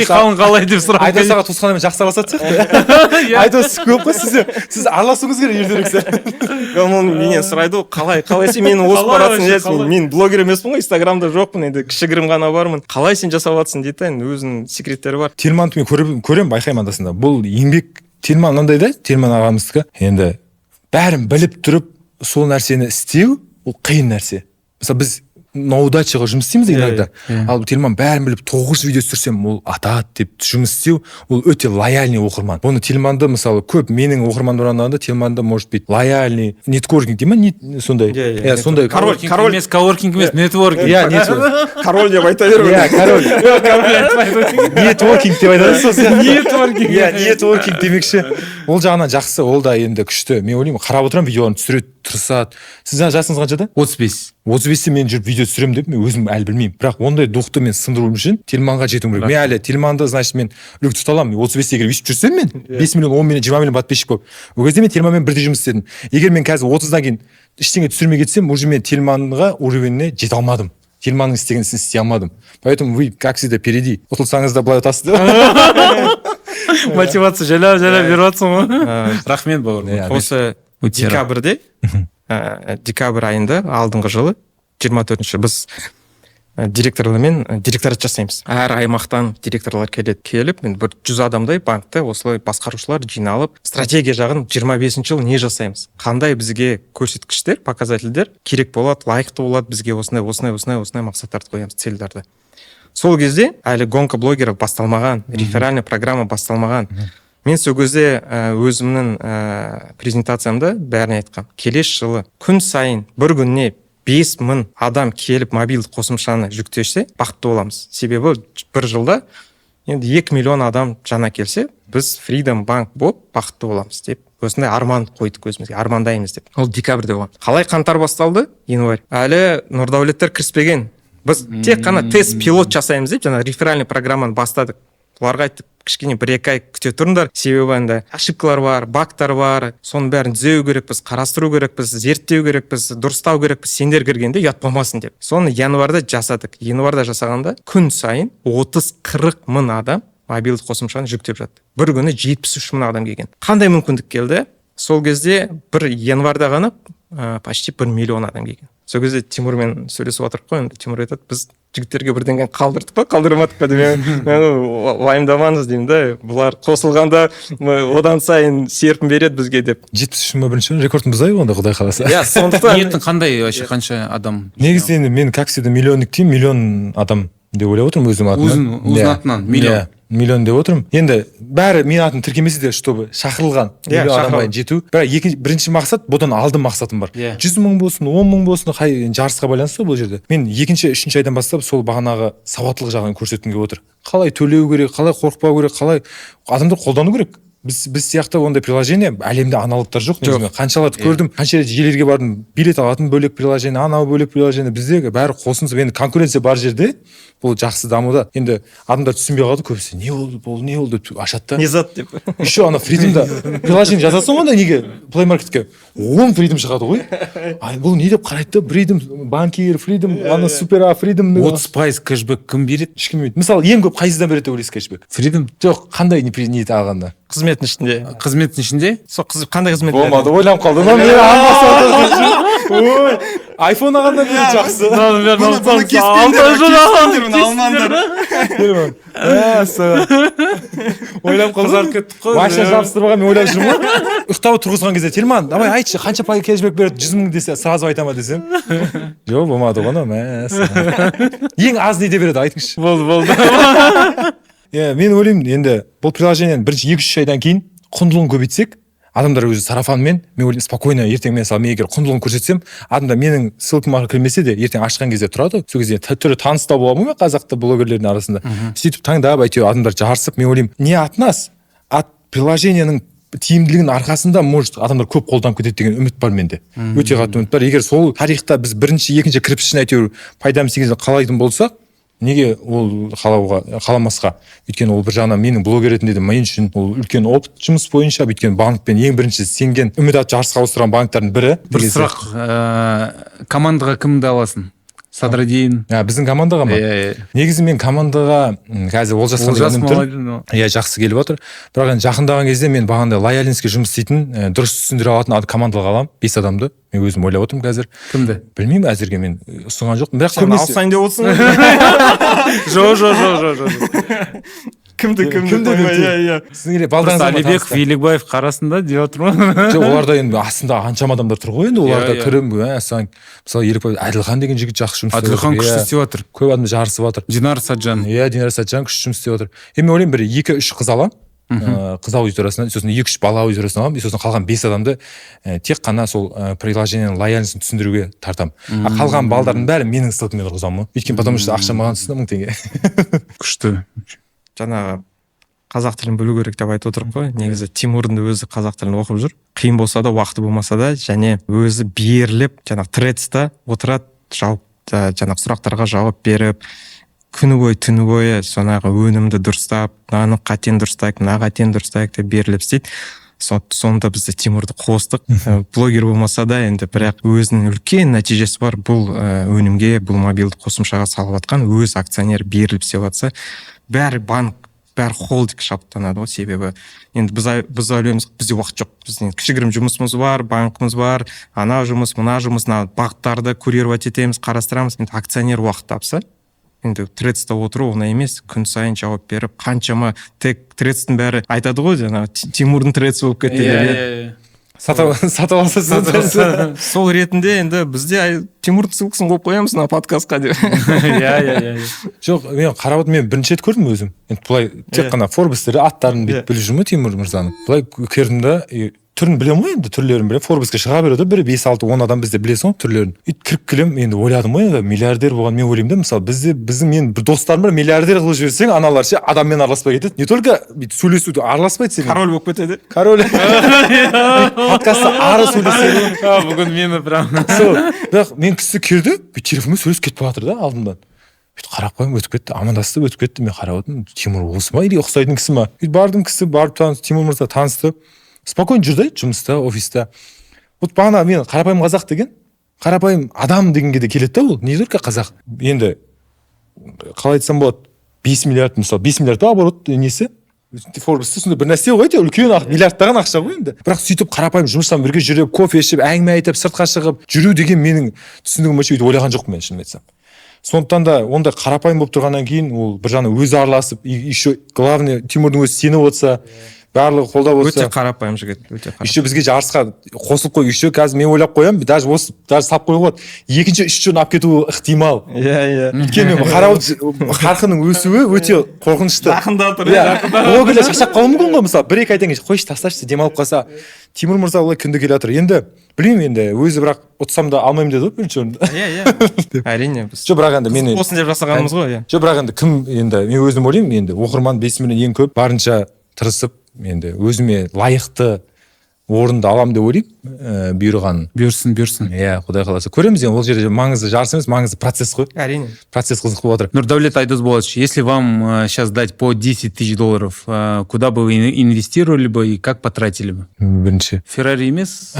қалың қалай деп сұрап Айдос аға туысқандармен жақсы араласатын сияқты. Айдос көп қой, сіз араласуыңыз керек ертерек. Ол менен сұрайды ғой, қалай сен мені озып барасың, мен блогер емеспін ғой, инстаграмда жоқпын, енді кішігірім ғана бармын, қалай сен жасап жатсың дейді, енді өзінің секреттері бар. Тельманды мен көремін, байқаймын андасында. Бұл еңбек Тельман мынандай да, Тельман ағамыздікі. Енді бәрін біліп тұрып сол нәрсені істеу ол қиын нәрсе. Мысалы біз наудачаға жұмыс істейміз иногда. Ал Тельман бәрін біліп 9 видео түсірсем ол атады деп жұмыс істеу ол өте лояльный оқырман. Бұны Тельманды мысалы көп менің оқырмандарымда Тельманды может быть лояльный нетворкинг дей ма, сондай. Сондай король емес, коворкинг емес, нетворкинг. Король деп айта берме. Король. Нетворкинг деп айтады сосын. Нетворкинг демекші. Ол жағынан жақсы, ол да енді күшті. Мен ойлаймын, қарап отырамын, видеоларын түсіреді, тырысады. Сіз жасыңыз қаншада? 35-те мен жүріп видео түсіремін деп, мен өзім әлі білмеймін. Бірақ ондай духты мен сындыру үшін Тельманға жетуім керек. Мен әлі Тельманды, значит, мен үлгі тұта аламын. 35-те келіп өйстіп жүрсем мен 5 миллион, 10 миллион, 20 миллион подписчик болып. Ол кезде мен Тельманмен бірдей жұмыс істедім. Егер мен қазір 30-дан кейін ештеңе түсірмей кетсем, уже мен Тельманға уровеніне жете алмадым. Тельманның істеген ісін істей алмадым. Поэтому вы как всегда впереди. Ұтылсаңыз да былай ұтасыз деп. Мотивация жалап беріп жатсың ғой. Рахмет бауырым. Осы декабрь айында алдыңғы жылы 24-ші біз директорлармен директорат жасаймыз. Әр аймақтан директорлар келіп, мен бір 100 адамдай банкті осылай басқарушылар жиналып, стратегия жағын 25-ші жыл не жасаймыз? Қандай бізге көрсеткіштер, показательдер керек болады, лайықты болады, бізге осындай мақсаттарды қоямыз, цельдарды. Сол кезде әлі гонка блогері басталмаған, реферальный программа басталмаған. Мен сол кезде өзімнің презентациямда бәріне айтқам. Келесі жылы күн сайын бір күніне 5000 адам келіп мобильді қосымшаны жүктесе, бақытты боламыз. Себебі бір жылда енді 2 миллион адам жаңа келсе, біз Freedom Bank болып бақытты боламыз деп. Осындай арман қойдық өзімізге, армандаймыз деп. Ол декабрьде болған. Қалай қаңтар басталды? Январь. Әлі Нұрдәулеттер кіріспеген. Біз тек қана тест пилот жасаймыз деп, жаңа реферальный программаны бастадық. Оларға айттық, кішкене 1-2 ай күте тұрыңдар. Себебі енді ошибкалар бар, багтар бар, соның бәрін түзеу керекпіз, қарастыру керекпіз, зерттеу керекпіз, дұрыстау керекпіз, сендер кіргенде ұят болмасын деп. Соны январьда жасадық. Январьда жасағанда күн сайын 30-40 мың адам мобильді қосымшаны жүктеп жатты. Бір күні 73 мың адам келген. Қандай мүмкіндік келді? Сол кезде бір январьда ғана почти 1 миллион адам келген. Сол кезде Тимурмен сөйлесіп отырып қой, енді Тимур айтады, біз жігіттерге бірдеңе қалдырдық па, қалдырмадық па деп. Мен уайымдамаңыз деймін да, бұлар қосылғанда одан сайын серпін береді бізге деп. 73 мың бірінші рекордын бұзайық онда, Құдай қаласа. Иә, сондықтан ниетің қандай вообще, қанша адам? Негізі енді мен как всегда миллионник деймін, миллион адам деп ойлап отырмын өзім атынан. Өзің атынан миллион. Миллион деп отырмын. Енді бәрі мен атын тіркемесе де, чтобы шақырылған миллион адамға жету. Бірақ бірінші мақсат, бұдан алдым мақсатым бар. 100 мың болсын, 10 мың болсын, жарысқа байланысты бұл жерде. Мен 2-3 айдан бастап сол бағанағы сауаттылық жағын көрсеткім келіп отыр. Қалай төлеу керек, қалай қорықпау керек, қалай адамдар қолдану керек. біз сияқты ондай приложение әлемде аналогтар жоқ. Негізі қаншаларды көрдім, қанша рет жерлерге бардым, билет алатын бөлек приложение, анау бөлек приложение, бізде бәрі қосынсып, енді конкуренция бар жерде бұл жақсы дамуда. Енді адамдар түсінбей қалды, көбісі не болды ашады да. Не зат деп. Еще ана Freedomда приложение жазасың ғой, неге Play Marketке 10 Freedom шығады ғой. Ай, бұл не деп қарайды да, Freedom, банкир, Freedom, ана супер Freedom. 30% кэшбэк кім береді? Ешкім білмейді. Мысалы, ең көп қайсыдан береді деп ойлайсыз кэшбэк? Freedom? Жоқ, қандай не алғанда? Қызметтің ішінде. Қызметтің ішінде? Сол қандай қызмет? Болмады, ойланып қалдым. Мен амбассадор. Ой, iPhone алғанда мен жақсы. Бұны кеспеңдер, Ойланып қалдым. кеттік қой. Машина жабыстырмаған мен ойлап жүрмін ғой. Ұйықтап тұрғызған кезде Телман, давай айтшы, қанша пай кэшбэк береді, 100 мың десе, сразу айтама десем. Жоқ, болмады ғой, ең аз неде береді, айтыңызшы. Болды. Мен ойлаймын, енді бұл приложениені бірінші 2-3 айдан кейін құндылығын көбейтсек, адамдар өзі сарафанмен, мен ойлаймын, спокойно ертең мен егер құндылығын көрсетсем, адамдар менің ссылкама кірмесе де ертең ашқан кезде тұрады. Сол кезде түрлі таныста боламын мен қазақта блогерлердің арасында. Сөйтіп таңдап әйтеуір адамдар жарысып, мен ойлаймын, не атнас? Ат приложениенің тиімділігінің арқасында может адамдар көп қолданып кетеді деген үміт бар менде. Өте қатты үміт бар. Егер сол тарихта біз бірінші, екінші кірпішін әйтеуір пайдамыз тигізіп қалайтын болсақ, неге ол қаламасқа? Өйткені ол бір жағынан менің блогер ретінде де мен үшін ол үлкен опыт жұмыс бойынша, өйткені банкпен ең бірінші сенген үміт ат жарысқа ауыстырған банктердің бірі. Бір сұрақ, командаға кімді аласың? Садрадин. Біздің командаға ма? Негізі мен командаға қазір Олжасқа жақсы келіп отыр. Бірақ енді жақындаған кезде мен бағанда лоялинске жұмыс істейтін, дұрыс түсіндіре алатын командаға аламын, 5 адамды. Мен өзім ойлап отырмын қазір. Кімді? Білмеймін, әзірге мен ұсынған жоқпын. Бірақ көбінесе алсайын деп отырсың. Жоқ. Кімді сізге балдарыңыз Алибек Великбаев қарасында деп отырмын. Жоқ, оларда енді астында аншама адамдар тұр ғой, енді оларда кірім, мысалы Елікбаев Әділхан деген жігіт жақсы жұмыс істеп жатыр. Әділхан күшті істеп жатыр. Көп адам жарысып жатыр. Динар Саджан. Динар Саджан күшті жұмыс істеп жатыр. Мен ойлаймын, бір 2-3 қыз аламын. Қыз аудиториясынан, сосын 2-3 бала аудиториясынан аламын, сосын қалған 5 адамды тек қана сол приложениенің лояльностін түсіндіруге тартамын. Қалған балдардың бәрі менің ссылкаммен тұрғызамын. Өйткені потому что ақша маған түсті 1000 теңге. Күшті. Жаңағы қазақ тілін білу керек деп айтып отырмын ғой. Негізі Тимурдың өзі қазақ тілін оқып жүр. Қиын болса да, уақыты болмаса да, және өзі беріліп, жаңағы тредста отырады, жаңағы сұрақтарға жауап беріп, күні бойы, түні бойы сонағы өнімді дұрыстап, мынаны қатен дұрыстайық, мына қатен дұрыстайық деп беріліп істейді. Сонда бізде Тимурды қостық. Блогер болмаса да, енді бірақ өзінің үлкен нәтижесі бар. Бұл өнімге, бұл мобилді қосымшаға салып жатқан, өз акционер беріліп істеп жатса, бәрі банк, бәрі холдинг шабыттанады ғой. Себебі енді біз ойлаймыз, бізде уақыт жоқ. Біздің кішігірім жұмысымыз бар, банкымыз бар, ана жұмыс, мына жұмыс, бағыттарды курировать етеміз, қарастырамыз. Енді акционер уақыт тапса, енді тредста отыру оңай емес. Күн сайын жауап беріп, қаншама тек тредстің бәрі айтады ғой, жаңағы Тимурдың тредс болып кетті деп. Сатып алса сол ретінде енді бізде Тимурдың ссылкасын қойып қоямыз мына подкастқа деп. Жоқ, мен қарап отырмын, мен бірінші рет көрдім өзім. Енді бұлай тек қана Forbes-тері аттарын біліп жүрмін Тимур мырзаның. Бұлай көрдім да, түрін білемін ғой, енді түрлерін білемін. Forbes-ке шыға береді, бір 5-6-10 адам бізде білесің ғой түрлерін. Кіріп келем, енді ойладым ғой, миллиардер болған. Мен ойлаймын да, мысалы біздің мен бір достарым бар, миллиардер қылып жіберсең, аналар ше адаммен араласпай кетеді. Не только сөйлесуді араласпайды сен. Король болып кетеді. Король. Подкастта ары сөйлесең. Бүгін мені прям. Бірақ мен кісі келді, телефонмен сөйлесіп кетіп жатыр да алдымдан. Қарап қойым, өтіп кетті, амандасты, өтіп кетті. Мен қарап отырмын, Тимур осы ма или ұқсайтын кісі ма? Бардым, кісі барып Тимур мырза танысты. Спокойно жүрді, жұмыста, офиста. Вот бағана мен қарапайым қазақ деген, қарапайым адам дегенге де келеді да ол. Не только қазақ. Енді қалай айтсам болады, 5 миллиард, мысалы 5 миллиард оборот несі? Forbes-та сондай бір нәрсе ғой, үлкен миллиардтаған ақша ғой енді. Бірақ сөйтіп қарапайым жұмыстан бірге жүріп, кофе ішіп, әңгіме айтып, сыртқа шығып жүру деген менің түсінігім бойынша өйтіп ойлаған жоқпын мен шынымды айтсам. Сондықтан да ондай қарапайым болып тұрғаннан кейін ол бір жағынан өзі араласып, еще главное Тимурдың өзі сеніп отырса, барлығы қолдап отырса. Өте қарапайым жігіт, өте қарапайым. Еще бізге жарысқа қосылып қой, еще қазір мен ойлап қоямын, даже сап қоюға болады. Екінші, үшіншіні алып кетуі ықтимал. Өйткені мен қарап қарқының өсуі өте қорқынышты. Жақында тұр. Блогерлер шаршап қалуы мүмкін ғой, мысалы 1-2 айдан кейін қойшы тасташы демалып қалса. Тимур мырза олай күнде келе жатыр. Енді білмеймін, енді өзі бірақ ұтсам да алмаймын деді ғой бірінші орында. Әрине біз. Жоқ, бірақ енді мен болсын деп жасағанымыз ғой. Жоқ, бірақ енді кім, енді мен өзім ойлаймын, енді оқырман 5 миллион ең көп, барынша тырысып енді өзіме лайықты орынды алам деп ойлаймын, бұйырғанын. Бұйырсын. Иә, Құдай қаласа. Көреміз енді, ол жерде маңызды жарыс емес, маңызды процесс қой. Әрине. Процесс қызық болып жатыр. Нурдаулет Айдос Булатович, если вам сейчас дать по 10 тысяч долларов, куда бы вы инвестировали бы и как потратили бы? Бірінші. Феррари емес?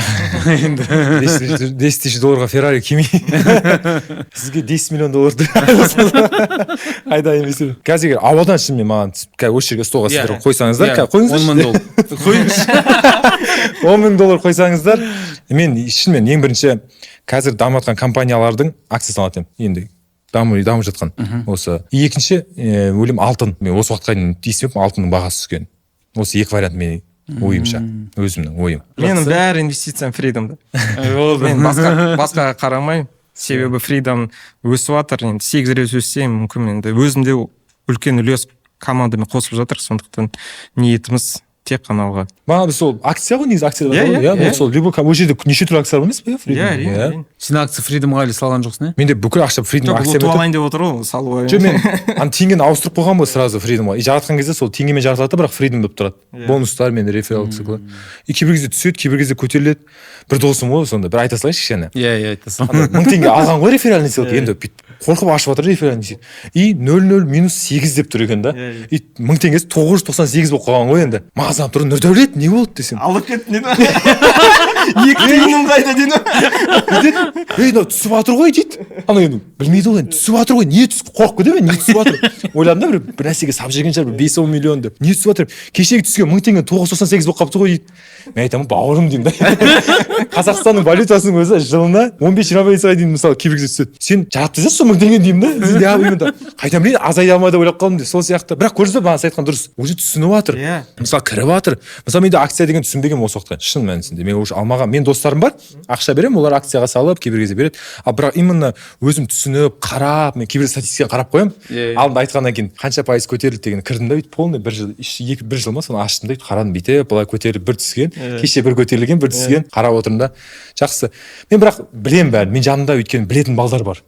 10 тысяч долларға Феррари кимей. Сізге 10 миллион долларды айда инвестировать. Қазір ауадан шынымен маған осы жерге столға сіздер қойсаңыздар, қойыңыздар. 10 мың доллар. Қойыңызшы. 10 мың доллар қойсаңыздар, мен шынымен ең бірінші қазір дамып жатқан компаниялардың акциясын алатын енді дамып жатқан осы. Екінші өлім алтын. Мен осы уақытқа дейін естімеппін алтынның бағасы түскен. Осы екі вариант менің ойымша, өзімнің ойым. Менің бәрі инвестициям фридомда. Мен басқаға қарамаймын. Себебі фридом өсіп жатыр. Енді 8 рет өссе мүмкін енді өзімде үлкен үлес командамен қосып жатыр. Сондықтан ниетіміз тек қана алға. Маған біз сол акция ғой, негізі акция бар ғой. Иә, сол любой ол жерде неше түрлі акциялар емес пе? Иә. Сен акция Freedomға әлі салған жоқсың, иә? Менде бүкіл ақша Freedom акция ұтып алайын деп отыр ғой, салу. Жоқ, мен теңгені ауыстырып қойған ғой сразу Freedomға. Жаратқан кезде сол теңгемен жаратылады, бірақ Freedom болып тұрады. Бонустар мен реферал циклы. Кейбір кезде түседі, кейбір кезде көтеріледі. Бір досым ғой сонда, бір айта салайыншы кішкене. Иә, айта сал. 1000 теңге алған ғой реферальный ссылка, енді қорқып ашып жатыр реферальный ссылка. И 00-8 деп тұр екен да. И 1000 теңгесі 998 болып қалған ғой енді. Мағазам тұр, Нұрдәулет, не болды десем. Алып кет деді. 2 тиынның қайда деді. Мынау түсіп жатыр ғой дейді. Ана енді білмейді ғой, түсіп жатыр ғой, не түсіп қорқып кетеді ме, не түсіп жатыр. Ойладым да бір нәрсеге сап жеген шығар, 5-10 миллион деп. Не түсіп жатыр? Кешегі түскен 1000 теңге 998 болып қалыпты ғой дейді. Мен айтамын, бауырым деймін да. Қазақстанның валютасының өзі жылына 15-20 пайызға дейін мысалы кейбір кезде түседі. Сен жаратып жүрсің 1000 теңге деймін да. Сен абаймен да қайта білейін, азая алмай да ойлап қалдым деп. Сол сияқты. Бірақ көрдіңіз бе, бағана сіз айтқан дұрыс. Уже түсініп жатыр. Мысалы кіріп жатыр. Мысалы менде акция деген түсінбегенмін осы уақытқа. Шын мәнісінде мен уже алмаған. Мен достарым бар, ақша беремін, олар акцияға салып, кейбір кезде береді. Ал бірақ именно өзім түсініп, қарап, мен кейбір статистиканы қарап қоямын. Алдында айтқаннан кейін қанша пайыз көтерілді деген кірдім да, полный бір жыл ма соны аштым да, қарадым бүйтіп, былай көтеріліп бір түскен, кеше бір көтерілген, бір түскен, қарап отырмын да. Жақсы. Мен бірақ білемін бәрін. Мен жанымда өйткені білетін балдар бар.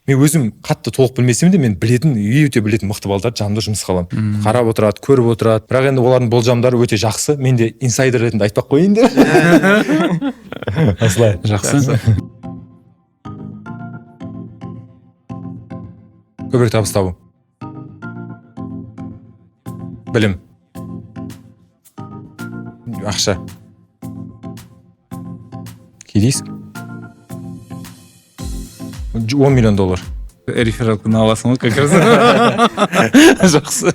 Мен өзім қатты толық білмесем де мен білетін, өте білетін мықты балдар жанымда жұмысқа аламын. Қарап отырады, көріп отырады. Бірақ енді олардың болжамдары өте жақсы. Мен де инсайдер ретінде айтпақ қояйын деп. Осылай. Жақсы. Көбірек табыс табу. Білім. Ақша. Кейдейсің? 10 миллион доллар. Рефералканы аласың ғой, как раз. Жақсы.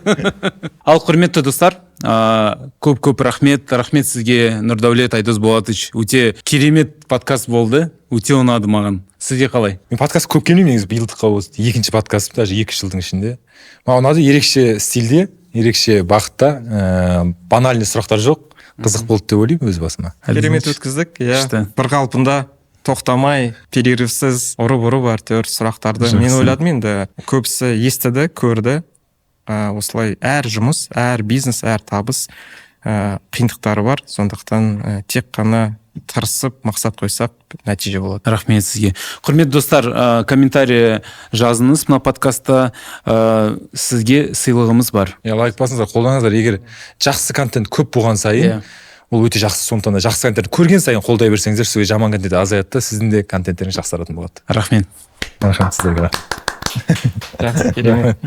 Ал құрметті достар, көп рахмет сізге, Нурдаулет Айдос Булатович. Өте керемет подкаст болды, өте ұнады маған. Сізге қалай? Мен подкаст көп келмеймін негізі, биылдыққа осы екінші подкастым, даже 2 жылдың ішінде. Маған ұнады, ерекше стильде, ерекше бағытта, банальный сұрақтар жоқ, қызық болды деп ойлаймын өз басыма. Керемет өткіздік, иә. Бір қалпында тоқтамай, перерывсіз ұрып әртүрлі сұрақтарды. Мен ойладым енді көбісі естіді, көрді. Осылай әр жұмыс, әр бизнес, әр табыс қиындықтары бар. Сондықтан тек қана тырысып, мақсат қойсақ, нәтиже болады. Рахмет сізге. Құрметті достар, комментарий жазыңыз мына подкастта. Сізге сыйлығымыз бар. Лайк басыңыздар, қолдаңыздар. Егер жақсы контент көп болған сайын, ол өте жақсы. Сондықтан да жақсы контент көрген сайын қолдай берсеңіздер, сізге жаман контент азаяды, сіздің де контенттеріңіз жақсаратын болады. Рахмет. Рахмет сіздерге. Жақсы, керемет.